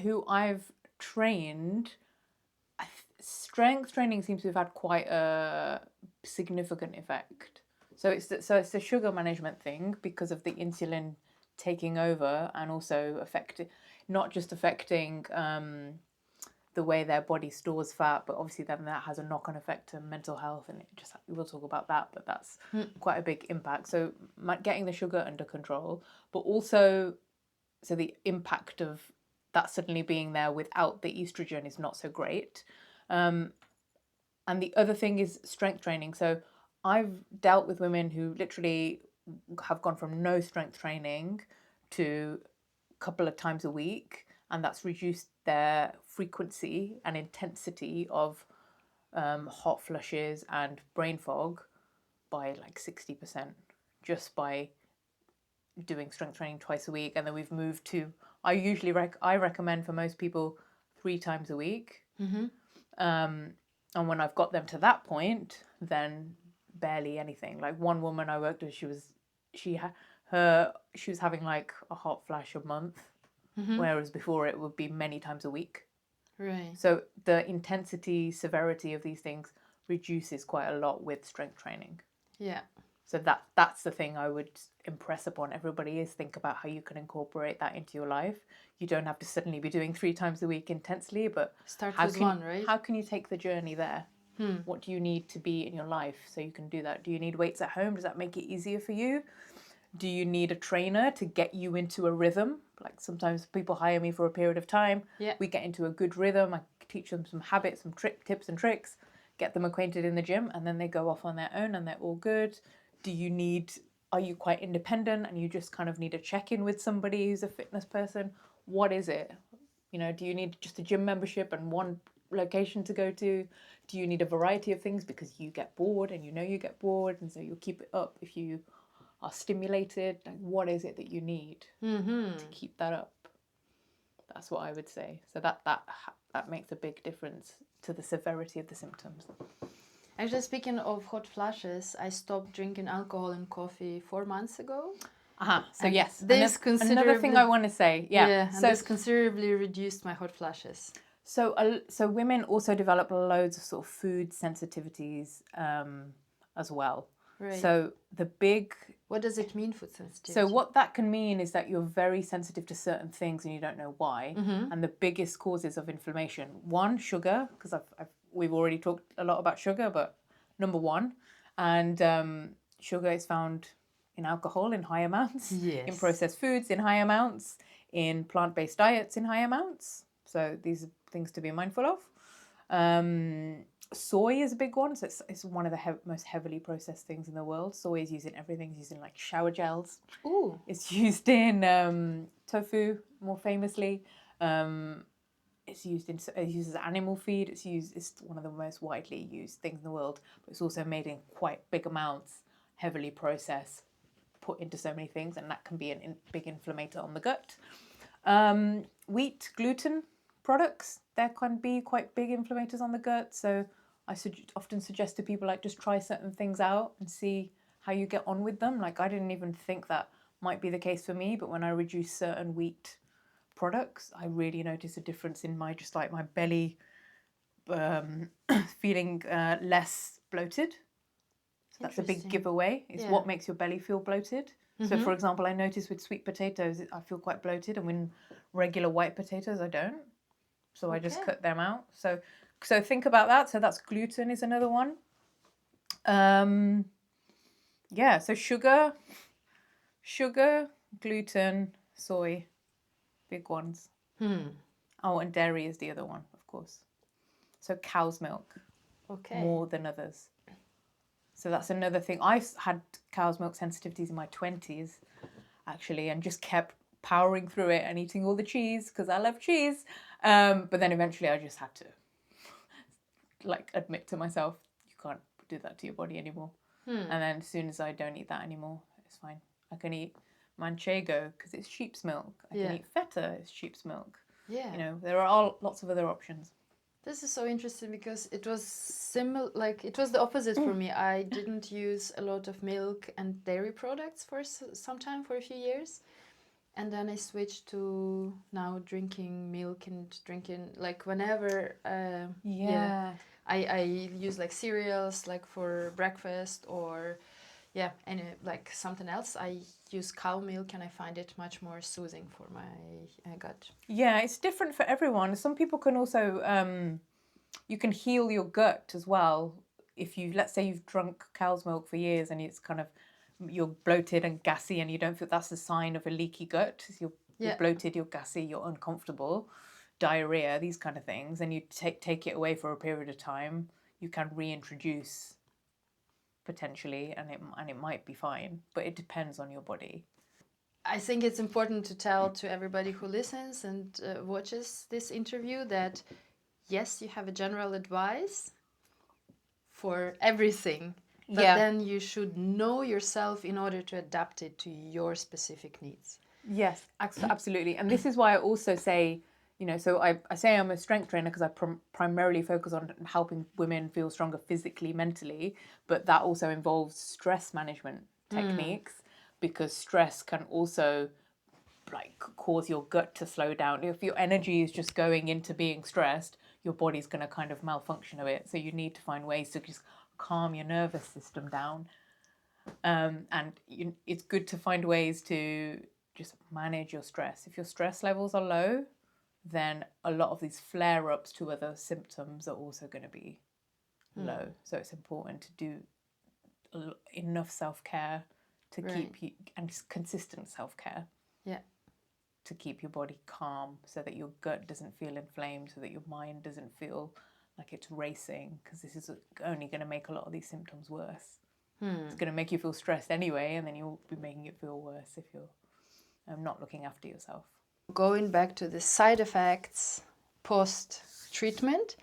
who I've trained, strength training seems to have had quite a significant effect. So it's the sugar management thing because of the insulin taking over, and also affecting, not just affecting the way their body stores fat, but obviously then that has a knock-on effect to mental health, and it just, we'll talk about that, but that's quite a big impact. So getting the sugar under control, but also so the impact of that suddenly being there without the estrogen is not so great. And the other thing is strength training. So I've dealt with women who literally have gone from no strength training to a couple of times a week, and that's reduced their frequency and intensity of hot flushes and brain fog by like 60%, just by doing strength training twice a week. And then we've moved to, I recommend for most people 3 times a week. And when I've got them to that point, then barely anything. Like one woman I worked with, she was having like a hot flash a month, whereas before it would be many times a week. Right. So the intensity, severity of these things reduces quite a lot with strength training. Yeah. So that's the thing I would impress upon everybody, is think about how you can incorporate that into your life. You don't have to suddenly be doing 3 times a week intensely, but Start with one, right? how can you take the journey there? What do you need to be in your life so you can do that? Do you need weights at home? Does that make it easier for you? Do you need a trainer to get you into a rhythm? Like sometimes people hire me for a period of time. Yeah. We get into a good rhythm. I teach them some habits, some tips and tricks, get them acquainted in the gym, and then they go off on their own and they're all good. Are you quite independent and you just kind of need a check-in with somebody who's a fitness person? What is it? Do you need just a gym membership and one location to go to? Do you need a variety of things because you get bored, and you get bored, and so you'll keep it up if you are stimulated? Like, what is it that you need to keep that up? That's what I would say. So that makes a big difference to the severity of the symptoms. Actually, speaking of hot flashes, I stopped drinking alcohol and coffee 4 months ago. So And yes, this another thing I want to say, and so this considerably reduced my hot flashes. so women also develop loads of sort of food sensitivities as well. Right. So what does it mean, food sensitivity? So what that can mean is that you're very sensitive to certain things and you don't know why. And the biggest causes of inflammation, one, sugar, because we've already talked a lot about sugar, but number one, and sugar is found in alcohol in high amounts, in processed foods in high amounts, in plant-based diets in high amounts. So these are things to be mindful of. Soy is a big one. So it's one of the most heavily processed things in the world. Soy is used in everything. It's used in like shower gels. Ooh. It's used in tofu, more famously. It's used as animal feed. It's one of the most widely used things in the world. But it's also made in quite big amounts, heavily processed, put into so many things, and that can be a big inflammator on the gut. Wheat, gluten products, there can be quite big inflammators on the gut. So I often suggest to people, like, just try certain things out and see how you get on with them. Like, I didn't even think that might be the case for me, but when I reduce certain wheat products, I really notice a difference in my belly feeling less bloated. So that's a big giveaway. It's what makes your belly feel bloated. So, for example, I notice with sweet potatoes, I feel quite bloated, and with regular white potatoes, I don't. So I just cut them out. So think about that. So that's gluten is another one. So sugar, gluten, soy, big ones. Oh, and dairy is the other one, of course. So cow's milk, more than others. So that's another thing. I had cow's milk sensitivities in my 20s, actually, and just kept powering through it and eating all the cheese because I love cheese. But then eventually I just had to admit to myself, you can't do that to your body anymore. And then as soon as I don't eat that anymore, it's fine. I can eat manchego because it's sheep's milk. I can eat feta, it's sheep's milk. Yeah. You know, there are all, lots of other options. This is so interesting because it was similar, like it was the opposite for me. I didn't use a lot of milk and dairy products for some time, for a few years. And then I switched to now drinking milk and drinking, like whenever, I use like cereals, like for breakfast, or and like something else. I use cow milk and I find it much more soothing for my gut. Yeah, it's different for everyone. Some people can also, you can heal your gut as well. If you, let's say you've drunk cow's milk for years and it's kind of, you're bloated and gassy and you don't feel, that's a sign of a leaky gut. You're bloated, you're gassy, you're uncomfortable, diarrhea, these kind of things, and you take it away for a period of time, you can reintroduce potentially, and it might be fine, but it depends on your body. I think it's important to tell to everybody who listens and watches this interview that yes, you have a general advice for everything, but then you should know yourself in order to adapt it to your specific needs. Yes, absolutely. And this is why I also say, you know, so I say I'm a strength trainer because I primarily focus on helping women feel stronger physically, mentally, but that also involves stress management techniques, because stress can also like cause your gut to slow down. If your energy is just going into being stressed, your body's going to kind of malfunction a bit. So you need to find ways to just calm your nervous system down. And it's good to find ways to just manage your stress. If your stress levels are low, then a lot of these flare-ups to other symptoms are also going to be low. So it's important to do enough self-care to keep you, and consistent self-care. Yeah. To keep your body calm, so that your gut doesn't feel inflamed, so that your mind doesn't feel like it's racing, because this is only going to make a lot of these symptoms worse. It's going to make you feel stressed anyway, and then you'll be making it feel worse if you're not looking after yourself. Going back to the side effects post-treatment,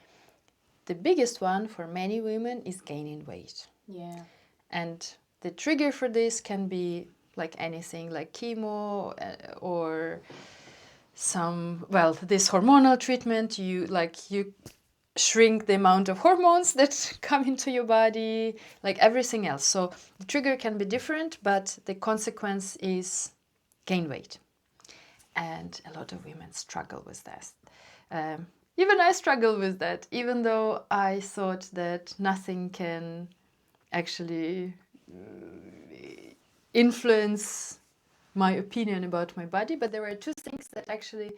the biggest one for many women is gaining weight. Yeah. And the trigger for this can be like anything, like chemo or this hormonal treatment. You shrink the amount of hormones that come into your body, like everything else. So the trigger can be different, but the consequence is gain weight. And a lot of women struggle with that. Even I struggle with that, even though I thought that nothing can actually influence my opinion about my body. But there were two things that actually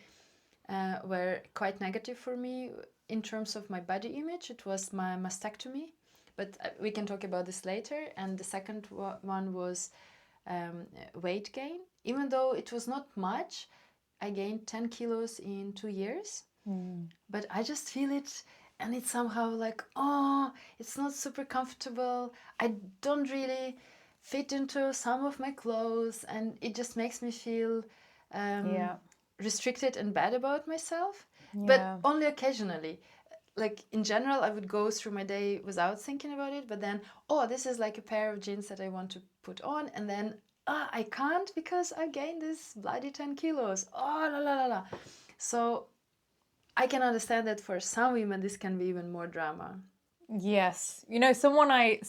were quite negative for me in terms of my body image. It was my mastectomy, but we can talk about this later. And the second one was weight gain. Even though it was not much, I gained 10 kilos in 2 years, but I just feel it, and it's somehow like, oh, it's not super comfortable. I don't really fit into some of my clothes, and it just makes me feel restricted and bad about myself, but only occasionally. Like in general, I would go through my day without thinking about it, but then, oh, this is like a pair of jeans that I want to put on, and then I can't because I gained this bloody 10 kilos. Oh, la la la la. So I can understand that for some women this can be even more drama. Yes, you know, someone I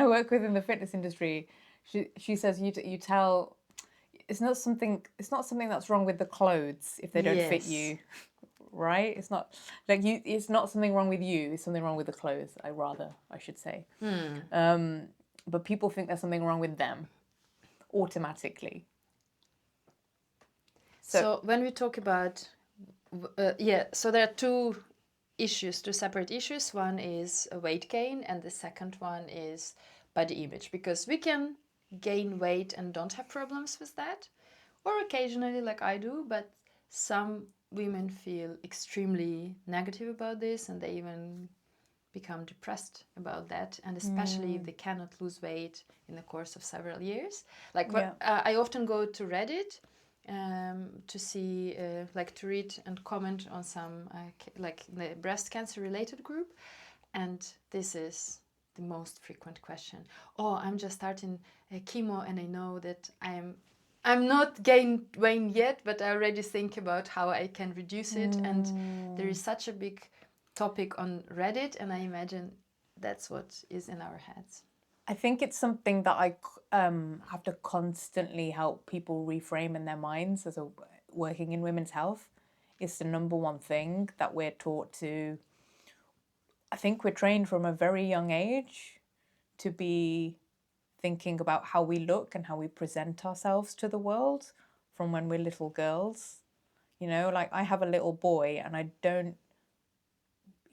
work with in the fitness industry, she says you tell it's not something that's wrong with the clothes if they don't fit you, right? It's not like you. It's not something wrong with you. It's something wrong with the clothes. I should say. But people think there's something wrong with them automatically. So when we talk about so there are two separate issues. One is weight gain, and the second one is body image, because we can gain weight and don't have problems with that, or occasionally like I do, but some women feel extremely negative about this, and they even become depressed about that, and especially if they cannot lose weight in the course of several years. Like I often go to Reddit to see, to read and comment on some, like the breast cancer related group. And this is the most frequent question. Oh, I'm just starting chemo and I know that I'm I'm not gained weight yet, but I already think about how I can reduce it. And there is such a big topic on Reddit, and I imagine that's what is in our heads. I think it's something that I have to constantly help people reframe in their minds as a working in women's health. It's the number one thing that we're taught to. I think we're trained from a very young age to be thinking about how we look and how we present ourselves to the world from when we're little girls. You know, like I have a little boy and I don't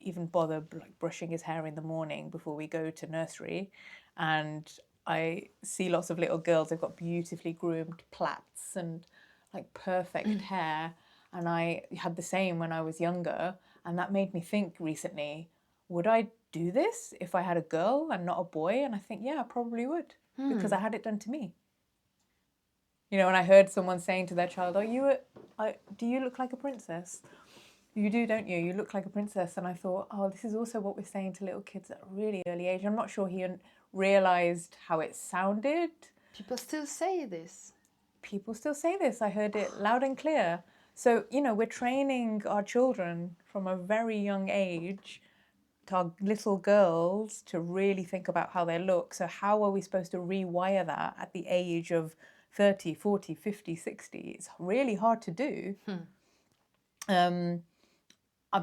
even bother like brushing his hair in the morning before we go to nursery, and I see lots of little girls, they've got beautifully groomed plaits and like perfect hair, and I had the same when I was younger, and that made me think recently, would I do this if I had a girl and not a boy? And I think, yeah, I probably would, because I had it done to me. You know, and I heard someone saying to their child, do you look like a princess? You do, don't you? You look like a princess. And I thought, oh, this is also what we're saying to little kids at a really early age. I'm not sure he realised how it sounded. People still say this. People still say this. I heard it loud and clear. So, you know, we're training our children from a very young age, to our little girls, to really think about how they look. So how are we supposed to rewire that at the age of 30, 40, 50, 60? It's really hard to do.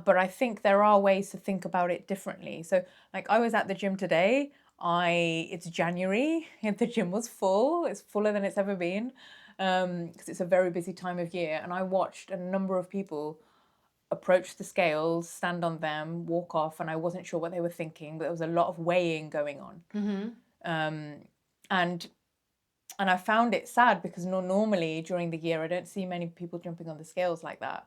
But I think there are ways to think about it differently. So, like, I was at the gym today. It's January. The gym was full. It's fuller than it's ever been, because it's a very busy time of year. And I watched a number of people approach the scales, stand on them, walk off, and I wasn't sure what they were thinking. But there was a lot of weighing going on, and I found it sad because normally during the year I don't see many people jumping on the scales like that.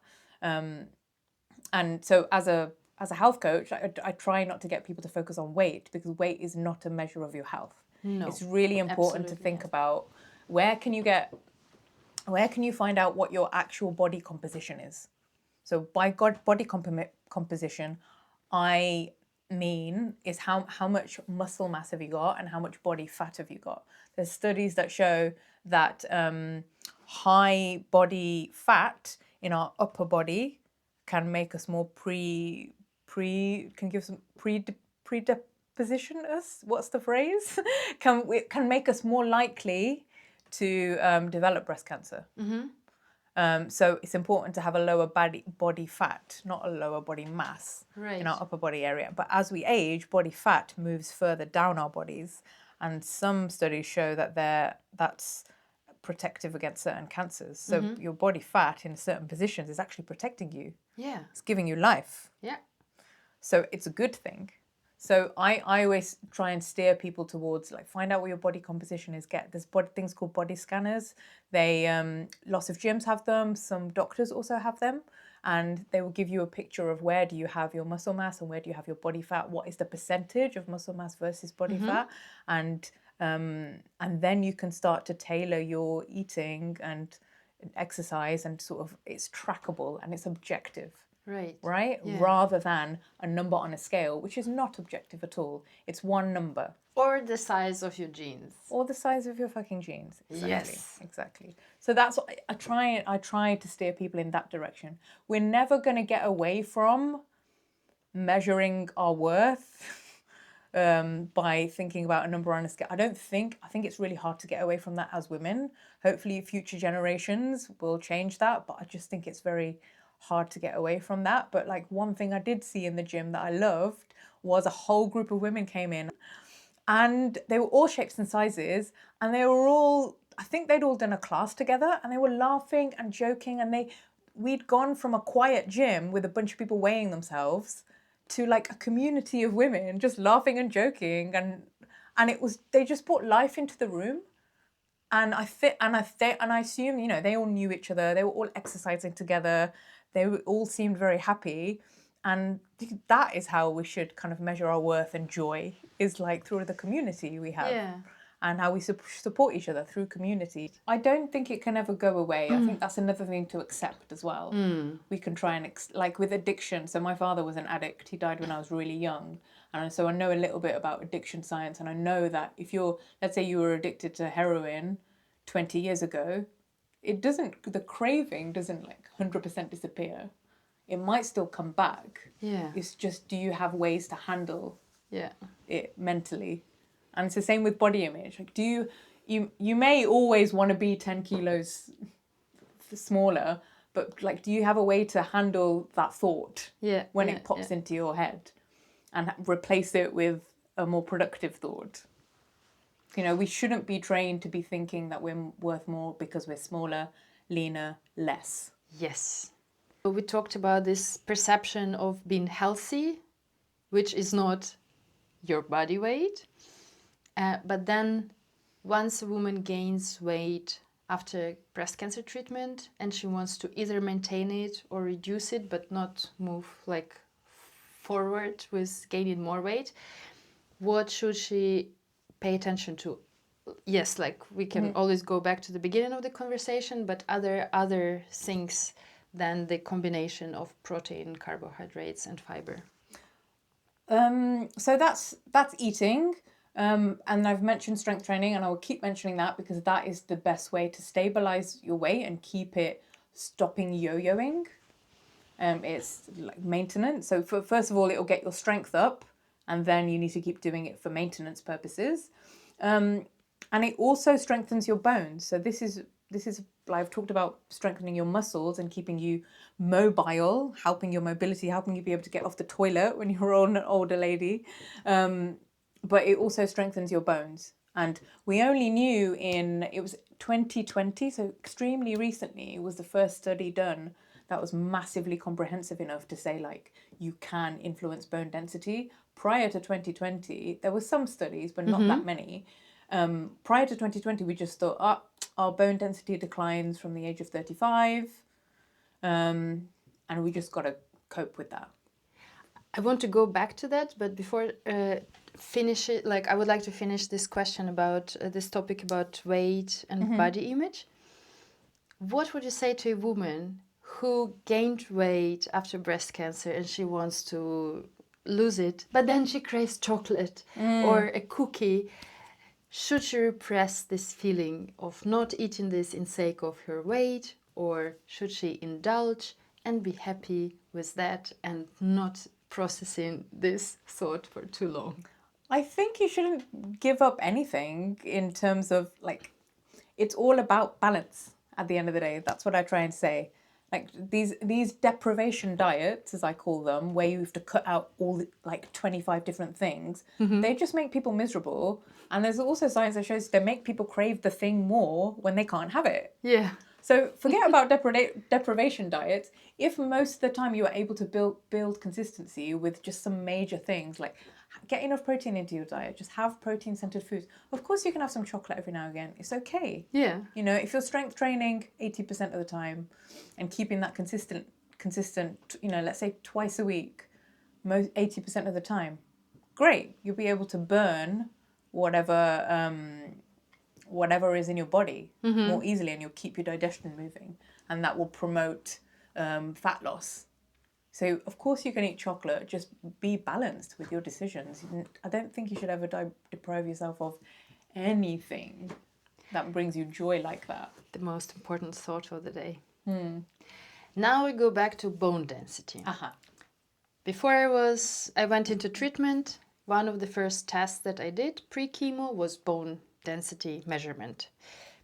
And so as a health coach, I try not to get people to focus on weight, because weight is not a measure of your health. No, it's really important to think about where can you find out what your actual body composition is. So by body composition, I mean is how much muscle mass have you got and how much body fat have you got. There's studies that show that high body fat in our upper body can make us more predisposition us. What's the phrase? can make us more likely to develop breast cancer. So it's important to have a lower body fat, not a lower body mass, in our upper body area. But as we age, body fat moves further down our bodies, and some studies show that that's protective against certain cancers. So your body fat in certain positions is actually protecting you. Yeah. It's giving you life. Yeah. So it's a good thing. So I always try and steer people towards, like, find out what your body composition is. There's things called body scanners. They lots of gyms have them. Some doctors also have them, and they will give you a picture of where do you have your muscle mass and where do you have your body fat. What is the percentage of muscle mass versus body fat, and then you can start to tailor your eating and exercise, and sort of it's trackable and it's objective. Right? Yeah. Rather than a number on a scale, which is not objective at all. It's one number. Or the size of your jeans. Or the size of your fucking jeans. Exactly. Yes. Exactly. So that's what I try to steer people in that direction. We're never going to get away from measuring our worth by thinking about a number on a scale. I think it's really hard to get away from that as women. Hopefully future generations will change that, but I just think it's very hard to get away from that. But like, one thing I did see in the gym that I loved was a whole group of women came in, and they were all shapes and sizes, and they were all, I think they'd all done a class together, and they were laughing and joking, and we'd gone from a quiet gym with a bunch of people weighing themselves to like a community of women just laughing and joking, and it was, they just brought life into the room. And I assume, you know, they all knew each other, they were all exercising together, they all seemed very happy. And that is how we should kind of measure our worth and joy, is like through the community we have. Yeah. And how we support each other through community. I don't think it can ever go away. I think that's another thing to accept as well. We can try and, like with addiction. So my father was an addict. He died when I was really young. And so I know a little bit about addiction science. And I know that if let's say you were addicted to heroin 20 years ago, the craving doesn't like 100% disappear. It might still come back. Yeah. It's just, do you have ways to handle Yeah. it mentally? And it's the same with body image. Like, you may always want to be 10 kilos smaller, but like, do you have a way to handle that thought when it pops into your head and replace it with a more productive thought? You know, we shouldn't be trained to be thinking that we're worth more because we're smaller, leaner, less. Yes. We talked about this perception of being healthy, which is not your body weight. But then once a woman gains weight after breast cancer treatment and she wants to either maintain it or reduce it, but not move like forward with gaining more weight, what should she pay attention to? Yes, like we can always go back to the beginning of the conversation, but other things than the combination of protein, carbohydrates, and fiber. So that's eating. And I've mentioned strength training, and I will keep mentioning that because that is the best way to stabilize your weight and keep it stopping yo-yoing. It's like maintenance. So first of all, it'll get your strength up, and then you need to keep doing it for maintenance purposes. And it also strengthens your bones. So this is I've talked about strengthening your muscles and keeping you mobile, helping your mobility, helping you be able to get off the toilet when you're an older lady. But it also strengthens your bones. And we only knew it was 2020, so extremely recently, it was the first study done that was massively comprehensive enough to say, like, you can influence bone density. Prior to 2020, there were some studies, but not that many. Prior to 2020, we just thought, our bone density declines from the age of 35, and we just got to cope with that. I want to go back to that, but before finish it, like I would like to finish this question about this topic about weight and body image. What would you say to a woman who gained weight after breast cancer and she wants to lose it, but then she craves chocolate or a cookie? Should she repress this feeling of not eating this in sake of her weight, or should she indulge and be happy with that and not processing this thought for too long? I think you shouldn't give up anything in terms of, like, it's all about balance at the end of the day. That's what I try and say. Like these depravation diets, as I call them, where you have to cut out all like 25 different things, they just make people miserable. And there's also science that shows they make people crave the thing more when they can't have it. Yeah. So forget about deprivation diets. If most of the time you are able to build consistency with just some major things, like get enough protein into your diet, just have protein-centered foods. Of course, you can have some chocolate every now and again. It's okay. Yeah. You know, if you're strength training 80% of the time and keeping that consistent, you know, let's say twice a week, 80% of the time, great. You'll be able to burn whatever is in your body more easily, and you'll keep your digestion moving, and that will promote fat loss. So of course you can eat chocolate, just be balanced with your decisions. I don't think you should ever deprive yourself of anything that brings you joy like that. The most important thought of the day. Now we go back to bone density. Before I went into treatment, one of the first tests that I did pre-chemo was bone density measurement.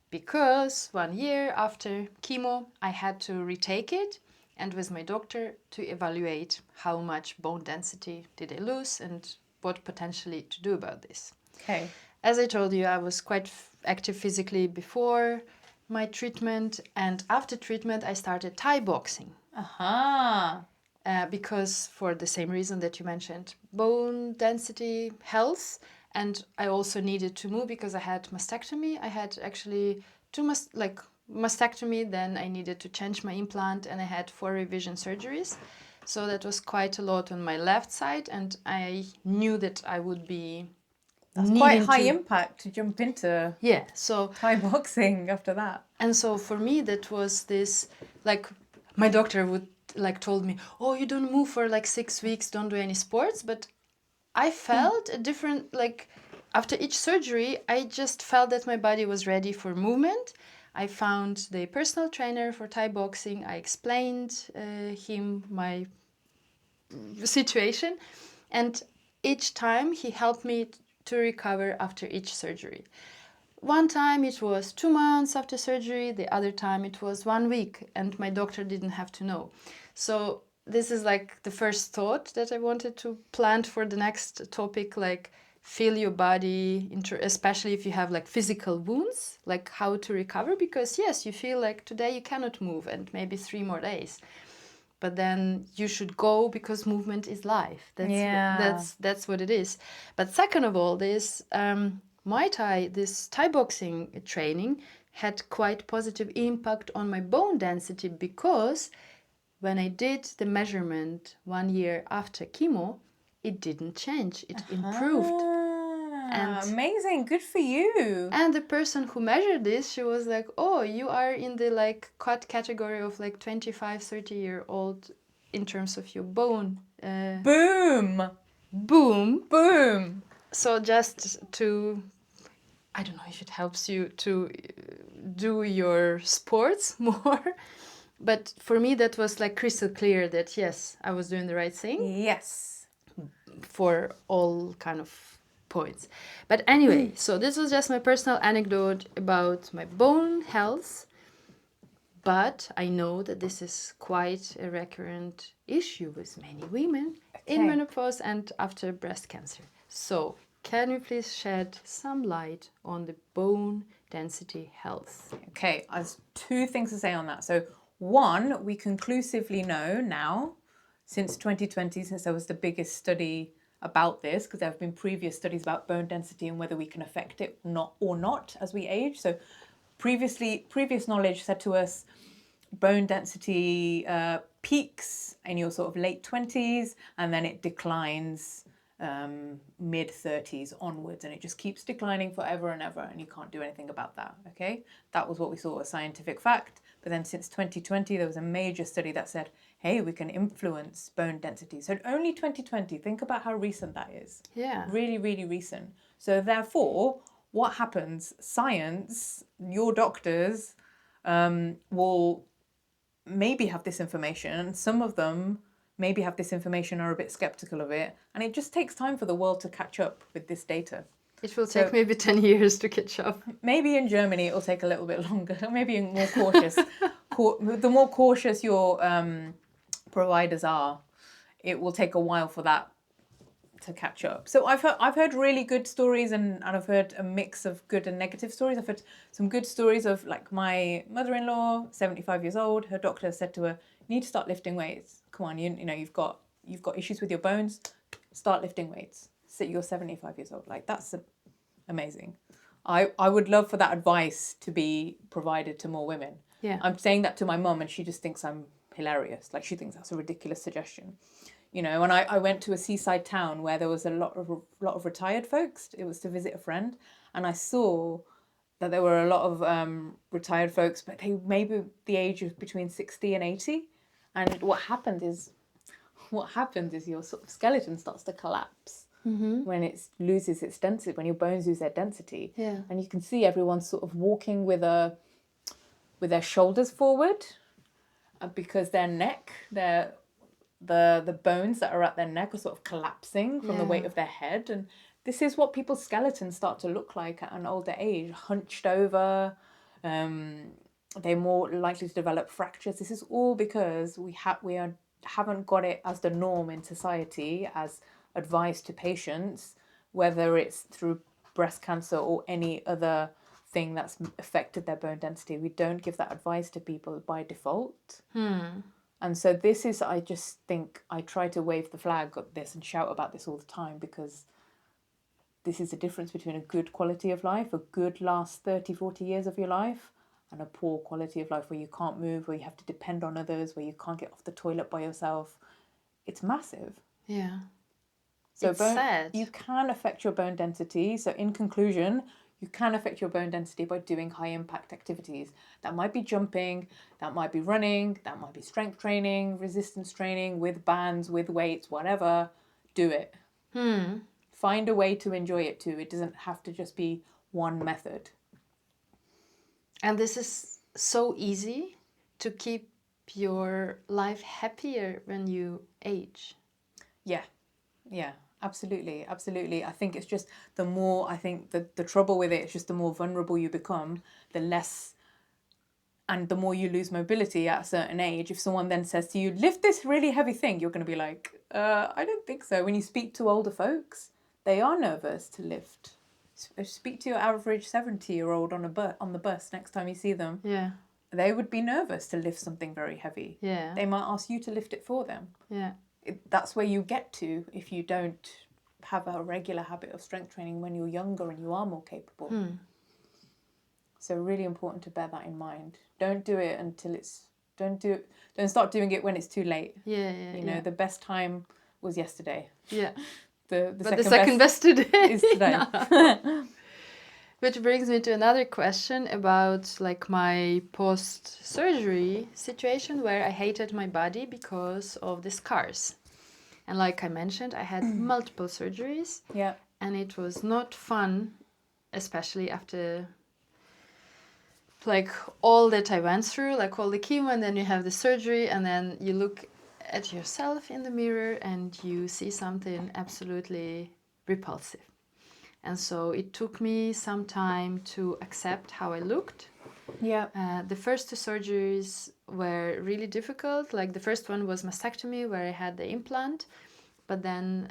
Because 1 year after chemo, I had to retake it, and with my doctor to evaluate how much bone density did I lose and what potentially to do about this. Okay. As I told you, I was quite active physically before my treatment, and after treatment I started Thai boxing. Because for the same reason that you mentioned, bone density, health, and I also needed to move because I had mastectomy. I had actually two mastectomy, then I needed to change my implant, and I had 4 revision surgeries. So that was quite a lot on my left side, and I knew that I would be That's quite high impact to jump into Thai boxing after that. And so for me that was this, like, my doctor would told me, oh, you don't move for 6 weeks, don't do any sports, but I felt a different, after each surgery, I just felt that my body was ready for movement. I found the personal trainer for Thai boxing. I explained him my situation, and each time he helped me to recover after each surgery. One time it was 2 months after surgery, the other time it was 1 week, and my doctor didn't have to know. So this is like the first thought that I wanted to plant for the next topic, like feel your body, especially if you have like physical wounds, like how to recover, because yes, you feel like today you cannot move and maybe 3 more days. But then you should go because movement is life. That's what it is. But second of all, this this Thai boxing training had quite positive impact on my bone density, because when I did the measurement 1 year after chemo, it didn't change. It improved. And amazing, good for you. And the person who measured this, she was like, oh, you are in the like cut category of like 25-30-year-old in terms of your bone. Boom. So just to, I don't know if it helps you to do your sports more, but for me that was like crystal clear that yes, I was doing the right thing. Yes. For all kind of points. But anyway, so this was just my personal anecdote about my bone health. But I know that this is quite a recurrent issue with many women in menopause and after breast cancer. So can you please shed some light on the bone density health? Okay, there's 2 things to say on that. So one, we conclusively know now, since 2020, since there was the biggest study about this, because there have been previous studies about bone density and whether we can affect it or not as we age. So previous knowledge said to us bone density peaks in your sort of late 20s, and then it declines mid 30s onwards, and it just keeps declining forever and ever, and you can't do anything about that. Okay, that was what we saw as scientific fact. But then since 2020, there was a major study that said, hey, we can influence bone density. So only 2020, think about how recent that is. Yeah. Really, really recent. So therefore, what happens? Science, your doctors will maybe have this information. Some of them maybe have this information, are a bit skeptical of it. And it just takes time for the world to catch up with this data. It will take maybe 10 years to catch up. Maybe in Germany it'll take a little bit longer. Maybe more cautious. The more cautious your providers are, it will take a while for that to catch up. So I've heard really good stories, and I've heard a mix of good and negative stories. I've heard some good stories of like my mother-in-law, 75 years old. Her doctor said to her, "You need to start lifting weights. Come on, you know you've got issues with your bones. Start lifting weights. So you're 75 years old. Like that's amazing." I would love for that advice to be provided to more women. Yeah. I'm saying that to my mum, and she just thinks I'm hilarious. Like she thinks that's a ridiculous suggestion. You know, and I went to a seaside town where there was a lot of retired folks. It was to visit a friend, and I saw that there were a lot of retired folks, but they maybe the age of between 60 and 80. And what happens is your sort of skeleton starts to collapse when it loses its density, when your bones lose their density. Yeah. And you can see everyone sort of walking with their shoulders forward, because their neck, the bones that are at their neck are sort of collapsing from the weight of their head. And this is what people's skeletons start to look like at an older age, hunched over. They're more likely to develop fractures. This is all because we haven't got it as the norm in society as advice to patients, whether it's through breast cancer or any other thing that's affected their bone density. We don't give that advice to people by default. And so this is, I just think, I try to wave the flag of this and shout about this all the time, because this is the difference between a good quality of life, a good last 30, 40 years of your life, and a poor quality of life where you can't move, where you have to depend on others, where you can't get off the toilet by yourself. It's massive. Yeah. So it's sad. You can affect your bone density. So in conclusion, you can affect your bone density by doing high impact activities. That might be jumping, that might be running, that might be strength training, resistance training, with bands, with weights, whatever. Do it. Find a way to enjoy it too. It doesn't have to just be one method. And this is so easy to keep your life happier when you age. Yeah, yeah, absolutely, absolutely. I think it's just the more, I think the trouble with it is just the more vulnerable you become, the less, and the more you lose mobility at a certain age. If someone then says to you, lift this really heavy thing, you're going to be like, I don't think so. When you speak to older folks, they are nervous to lift. Speak to your average 70-year-old on the bus next time you see them. Yeah. They would be nervous to lift something very heavy. Yeah. They might ask you to lift it for them. Yeah. That's where you get to if you don't have a regular habit of strength training when you're younger and you are more capable. So really important to bear that in mind. Don't do it until it's don't start doing it when it's too late. Yeah, yeah. You know, the best time was yesterday. Yeah. The second best today is today. Which brings me to another question about like my post-surgery situation where I hated my body because of the scars. And like I mentioned, I had multiple surgeries. Yeah. And it was not fun, especially after like all that I went through, like all the chemo, and then you have the surgery, and then you look at yourself in the mirror and you see something absolutely repulsive. And so it took me some time to accept how I looked. Yeah. The first two surgeries were really difficult. Like the first one was mastectomy, where I had the implant. But then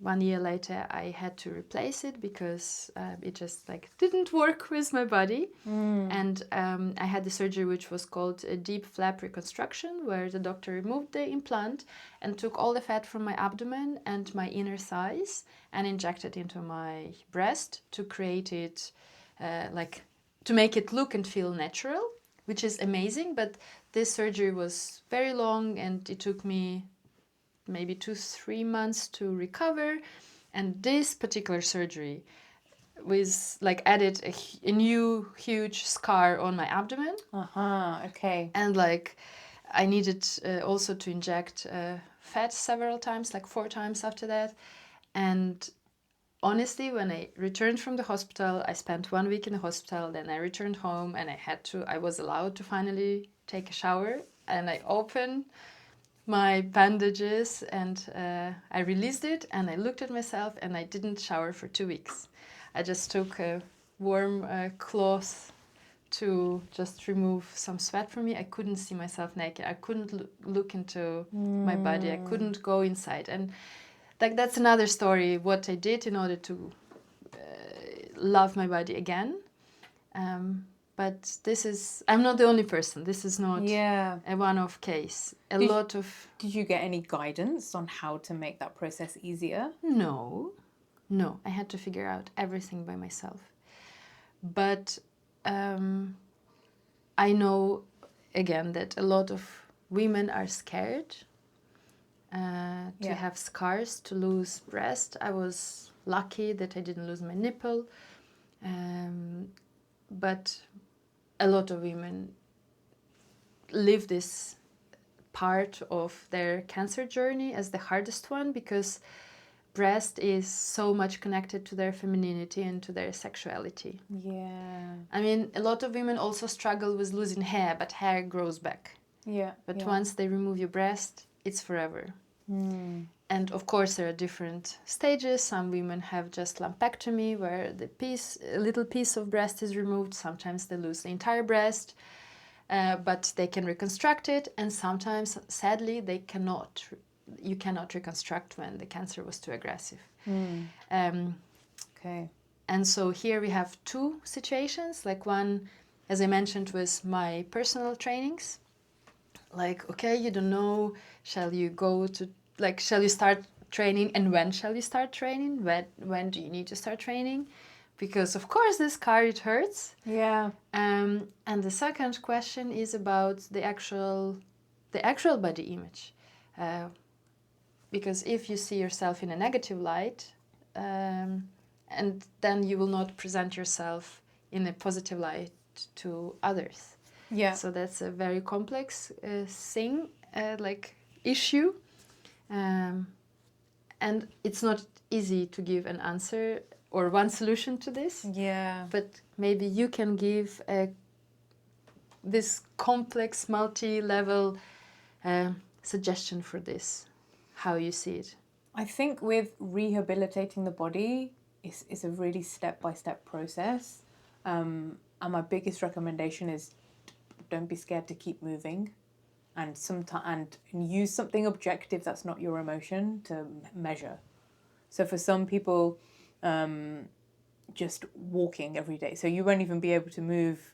1 year later, I had to replace it because it just like didn't work with my body. And I had the surgery which was called a deep flap reconstruction, where the doctor removed the implant and took all the fat from my abdomen and my inner thighs and injected into my breast to create it to make it look and feel natural, which is amazing. But this surgery was very long and it took me maybe 2-3 months to recover. And this particular surgery was like added a new huge scar on my abdomen. Okay. And like I needed also to inject fat several times, like 4 times after that. And honestly, when I returned from the hospital, I spent 1 week in the hospital, then I returned home and I was allowed to finally take a shower, and I opened my bandages and I released it and I looked at myself and I didn't shower for 2 weeks. I just took a warm cloth to just remove some sweat from me. I couldn't see myself naked. I couldn't look into my body. I couldn't go inside. And that's another story, what I did in order to love my body again. But I'm not the only person. This is not a one-off case. Did you get any guidance on how to make that process easier? No. I had to figure out everything by myself. But I know, again, that a lot of women are scared to have scars, to lose breast. I was lucky that I didn't lose my nipple. But a lot of women live this part of their cancer journey as the hardest one, because breast is so much connected to their femininity and to their sexuality. Yeah. I mean, a lot of women also struggle with losing hair, but hair grows back. Yeah. But once they remove your breast, it's forever. And of course, there are different stages. Some women have just lumpectomy, where a little piece of breast is removed. Sometimes they lose the entire breast, but they can reconstruct it. And sometimes, sadly, you cannot reconstruct when the cancer was too aggressive. Okay. And so here we have 2 situations. Like one, as I mentioned, was my personal trainings. Like, okay, you don't know, shall you start training, and when shall you start training? When do you need to start training? Because of course this scar, it hurts. Yeah. And the second question is about the actual body image. Because if you see yourself in a negative light, and then you will not present yourself in a positive light to others. Yeah. So that's a very complex thing, issue. And it's not easy to give an answer or one solution to this. Yeah. But maybe you can give a this complex, multi-level suggestion for this, how you see it? I think with rehabilitating the body, it's a really step-by-step process. And my biggest recommendation is don't be scared to keep moving, and use something objective that's not your emotion to measure. So for some people, just walking every day. So you won't even be able to move,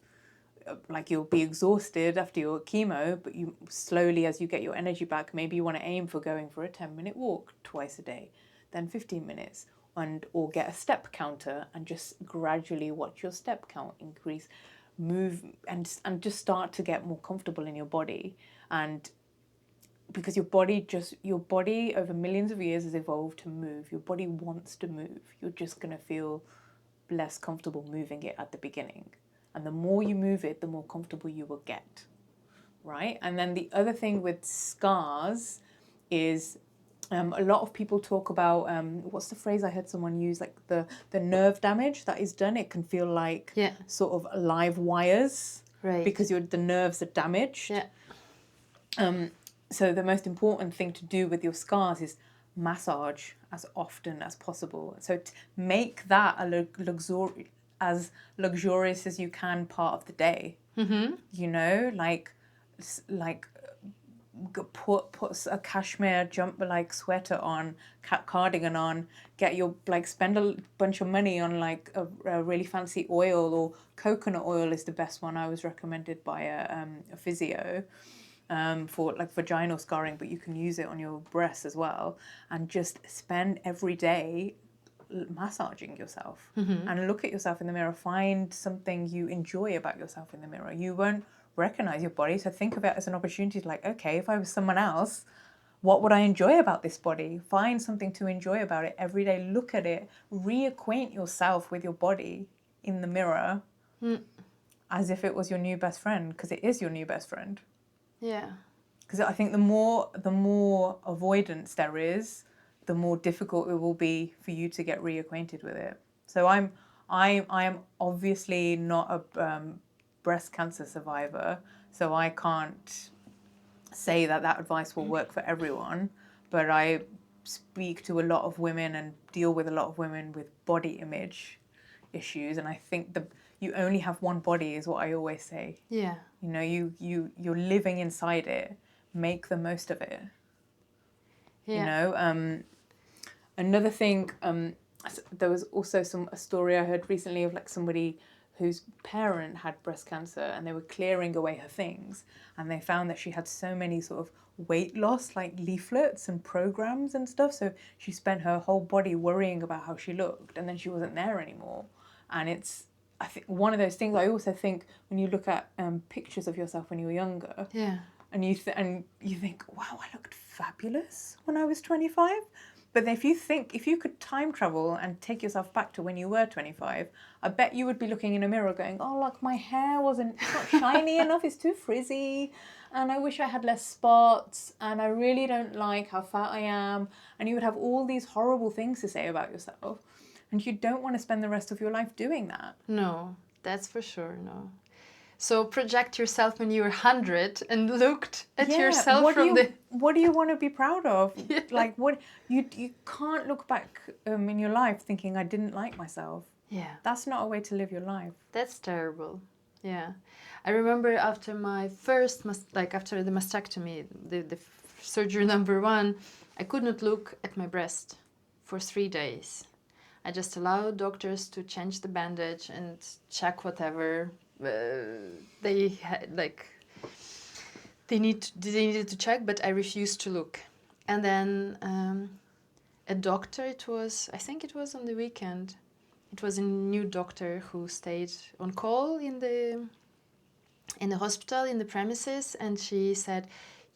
like you'll be exhausted after your chemo, but you slowly, as you get your energy back, maybe you want to aim for going for a 10-minute walk twice a day, then 15 minutes, or get a step counter and just gradually watch your step count increase, move, and just start to get more comfortable in your body. And because your body over millions of years has evolved to move. Your body wants to move. You're just going to feel less comfortable moving it at the beginning. And the more you move it, the more comfortable you will get, right? And then the other thing with scars is a lot of people talk about, what's the phrase I heard someone use, like the nerve damage that is done. It can feel like sort of live wires, right? Because the nerves are damaged. Yeah. So the most important thing to do with your scars is massage as often as possible. So make that as luxurious as you can part of the day. Mm-hmm. You know, like put a cashmere sweater on, cardigan on, spend a bunch of money on like a really fancy oil, or coconut oil is the best one I was recommended by a physio. For like vaginal scarring, but you can use it on your breasts as well, and just spend every day massaging yourself. Mm-hmm. And look at yourself in the mirror. Find something you enjoy about yourself in the mirror. You won't recognize your body, so think of it as an opportunity to, like, okay, if I was someone else, what would I enjoy about this body? Find something to enjoy about it every day. Look at it. Reacquaint yourself with your body in the mirror as if it was your new best friend, because it is your new best friend. Yeah. Because I think the more avoidance there is, the more difficult it will be for you to get reacquainted with it. So I am obviously not a breast cancer survivor, so I can't say that advice will work for everyone. But I speak to a lot of women and deal with a lot of women with body image issues, and I think you only have one body is what I always say. Yeah. You know, you're living inside it. Make the most of it. Yeah. You know, another thing, there was also a story I heard recently of like somebody whose parent had breast cancer, and they were clearing away her things, and they found that she had so many sort of weight loss like leaflets and programs and stuff, so she spent her whole body worrying about how she looked, and then she wasn't there anymore. And it's, I think, one of those things. I also think when you look at pictures of yourself when you were younger, and you think, wow, I looked fabulous when I was 25. But if you could time travel and take yourself back to when you were 25, I bet you would be looking in a mirror going, oh, look, my hair it's not shiny enough, it's too frizzy, and I wish I had less spots, and I really don't like how fat I am. And you would have all these horrible things to say about yourself, and you don't want to spend the rest of your life doing that. No, that's for sure, no. So project yourself when you were 100 and looked at yourself what do you want to be proud of? Yeah. Like, what you can't look back in your life thinking I didn't like myself. Yeah. That's not a way to live your life. That's terrible. Yeah. I remember after my first, after the mastectomy, the surgery number 1, I could not look at my breast for 3 days. I just allowed doctors to change the bandage and check whatever they had, they needed to check, but I refused to look. And then a doctor, I think it was on the weekend, it was a new doctor who stayed on call in the hospital, in the premises, and she said,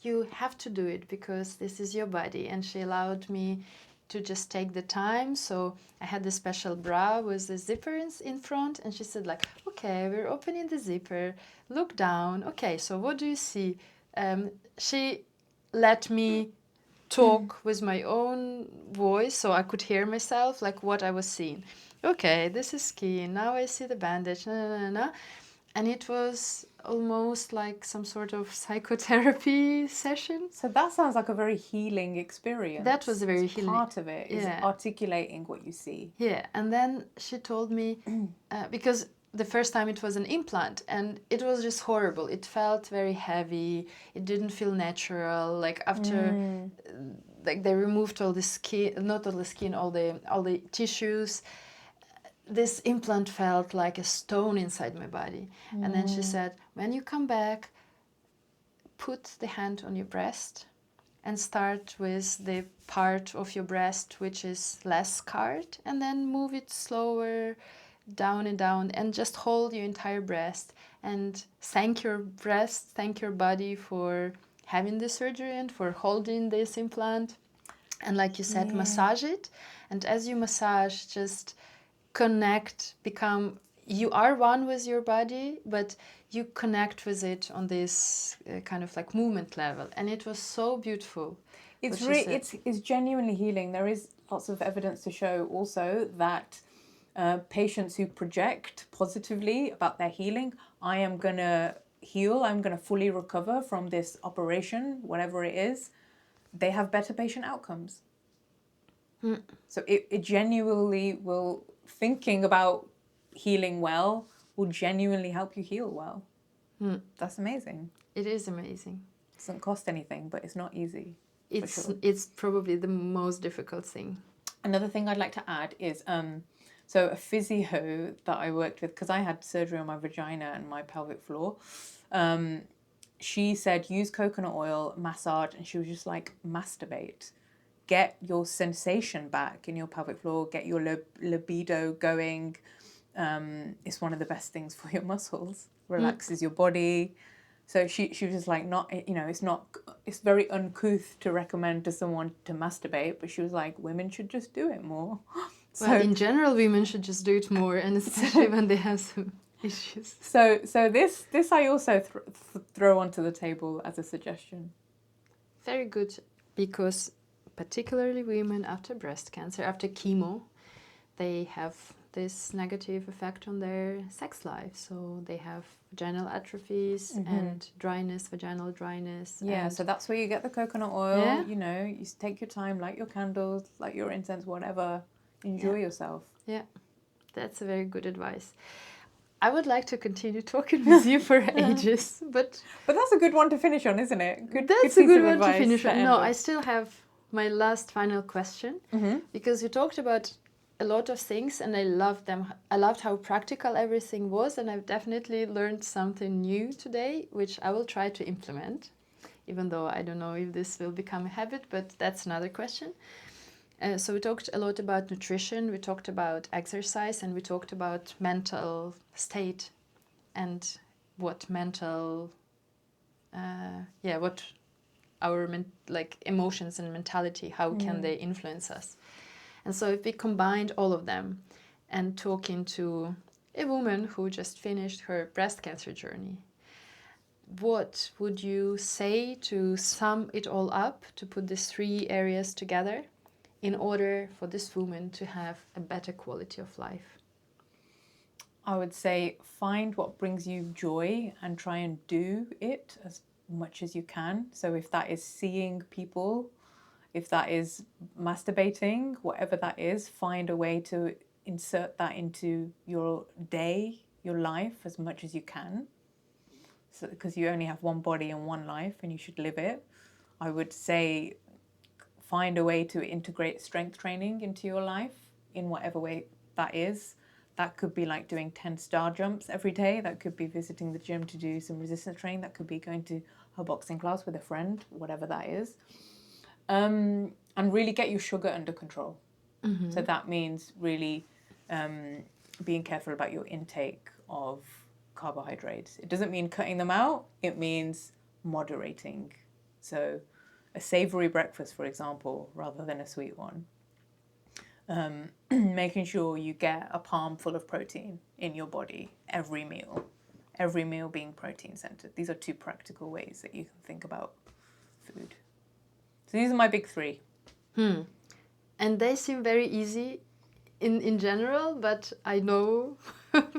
you have to do it because this is your body. And she allowed me to just take the time. So I had the special bra with the zipper in front, and she said, like, okay, we're opening the zipper, look down. Okay, so what do you see? She let me talk with my own voice, so I could hear myself, like what I was seeing. Okay, this is skin, now I see the bandage, and it was almost like some sort of psychotherapy session. So that sounds like a very healing experience. That was a very healing. Part of it is articulating what you see. Yeah, and then she told me, because the first time it was an implant and it was just horrible. It felt very heavy. It didn't feel natural. Like after, like they removed all the skin, not all the skin, all the tissues. This implant felt like a stone inside my body. And then she said, when you come back, put the hand on your breast and start with the part of your breast which is less scarred, and then move it slower down and just hold your entire breast and thank your breast, thank your body for having the surgery and for holding this implant. And like you said, massage it. And as you massage, just connect, become, you are one with your body, but you connect with it on this kind of like movement level. And it was so beautiful. It's genuinely healing. There is lots of evidence to show also that patients who project positively about their healing, I am going to heal, I'm going to fully recover from this operation, whatever it is, they have better patient outcomes. So it genuinely will, thinking about healing well will genuinely help you heal well. That's amazing. It is amazing. It doesn't cost anything, but it's not easy. It's probably the most difficult thing. Another thing I'd like to add is, so a physio that I worked with, because I had surgery on my vagina and my pelvic floor, she said use coconut oil, massage, and she was just like, masturbate. Get your sensation back in your pelvic floor, get your libido going. It's one of the best things for your muscles, relaxes your body. So she was just like, not, it's very uncouth to recommend to someone to masturbate, but she was like, women should just do it more. So, well, in general, women should just do it more, and especially when they have some issues. So this I also throw onto the table as a suggestion. Very good, because particularly women after breast cancer, after chemo, they have this negative effect on their sex life. So they have vaginal atrophies and dryness, vaginal dryness. Yeah, so that's where you get the coconut oil. Yeah. You take your time, light your candles, light your incense, whatever. Enjoy yourself. Yeah, that's a very good advice. I would like to continue talking with you for ages, but that's a good one to finish on, isn't it? That's a good one to finish on. No, I still have my last final question, because you talked about a lot of things and I loved them. I loved how practical everything was, and I've definitely learned something new today, which I will try to implement, even though I don't know if this will become a habit, but that's another question. So we talked a lot about nutrition, we talked about exercise, and we talked about mental state and what mental, what our emotions and mentality, how can they influence us. And so if we combined all of them and talking to a woman who just finished her breast cancer journey, what would you say to sum it all up, to put these three areas together in order for this woman to have a better quality of life? I would say find what brings you joy and try and do it as much as you can. So if that is seeing people, if that is masturbating, whatever that is, find a way to insert that into your day, your life as much as you can. So, because you only have one body and one life and you should live it. I would say find a way to integrate strength training into your life in whatever way that is. That could be like doing 10 star jumps every day. That could be visiting the gym to do some resistance training. That could be going to a boxing class with a friend, whatever that is. And really get your sugar under control. So that means really being careful about your intake of carbohydrates. It doesn't mean cutting them out. It means moderating. So a savory breakfast, for example, rather than a sweet one. Making sure you get a palm full of protein in your body every meal being protein centered. These are two practical ways that you can think about food. So these are my big three. And they seem very easy in general, but I know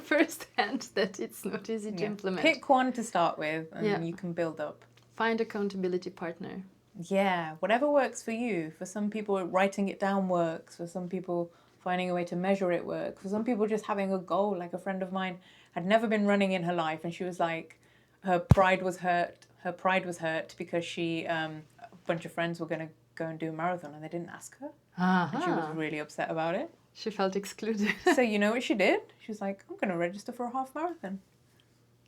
firsthand that it's not easy to implement. Pick one to start with, and Yeah. you can build up. Find accountability partner. Yeah, whatever works for you. For some people, writing it down works. For some people, finding a way to measure it works. For some people, just having a goal. Like a friend of mine had never been running in her life, and she was like, her pride was hurt. Her pride was hurt because a bunch of friends were going to go and do a marathon, and they didn't ask her, and she was really upset about it. She felt excluded. So you know what she did? She was like, I'm going to register for a half marathon,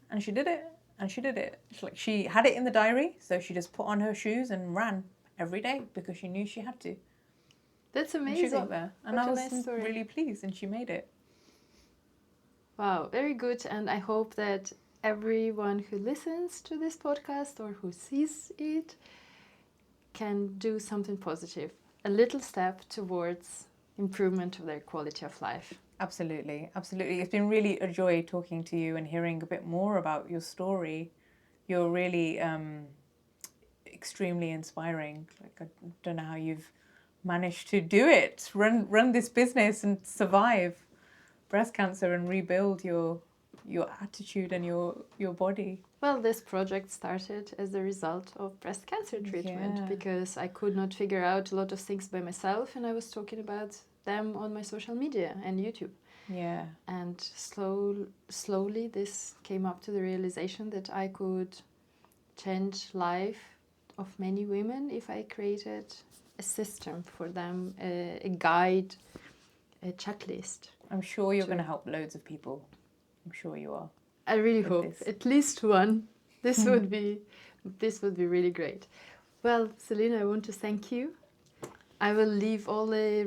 and she did it. And she did it. She had it in the diary, so she just put on her shoes and ran every day because she knew she had to. That's amazing. And she got there. And I was really pleased, and she made it. Wow, very good. And I hope that everyone who listens to this podcast or who sees it can do something positive. A little step towards improvement of their quality of life. Absolutely, absolutely. It's been really a joy talking to you and hearing a bit more about your story. You're really extremely inspiring. Like, I don't know how you've managed to do it, run this business and survive breast cancer and rebuild your attitude and your body. Well, this project started as a result of breast cancer treatment because I could not figure out a lot of things by myself, and I was talking about them on my social media and YouTube. Yeah. And slowly this came up to the realization that I could change life of many women if I created a system for them, a guide, a checklist. I'm sure you're going to help loads of people. I'm sure you are. I really hope at least one. This would be really great. Well, Selina, I want to thank you. I will leave all the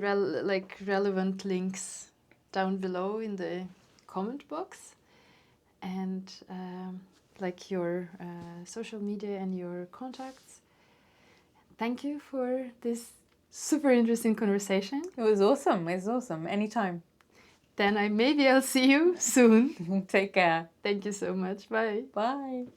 relevant links down below in the comment box, and your social media and your contacts. Thank you for this super interesting conversation. It was awesome. It's awesome. Anytime. Then maybe I'll see you soon. Take care. Thank you so much. Bye. Bye.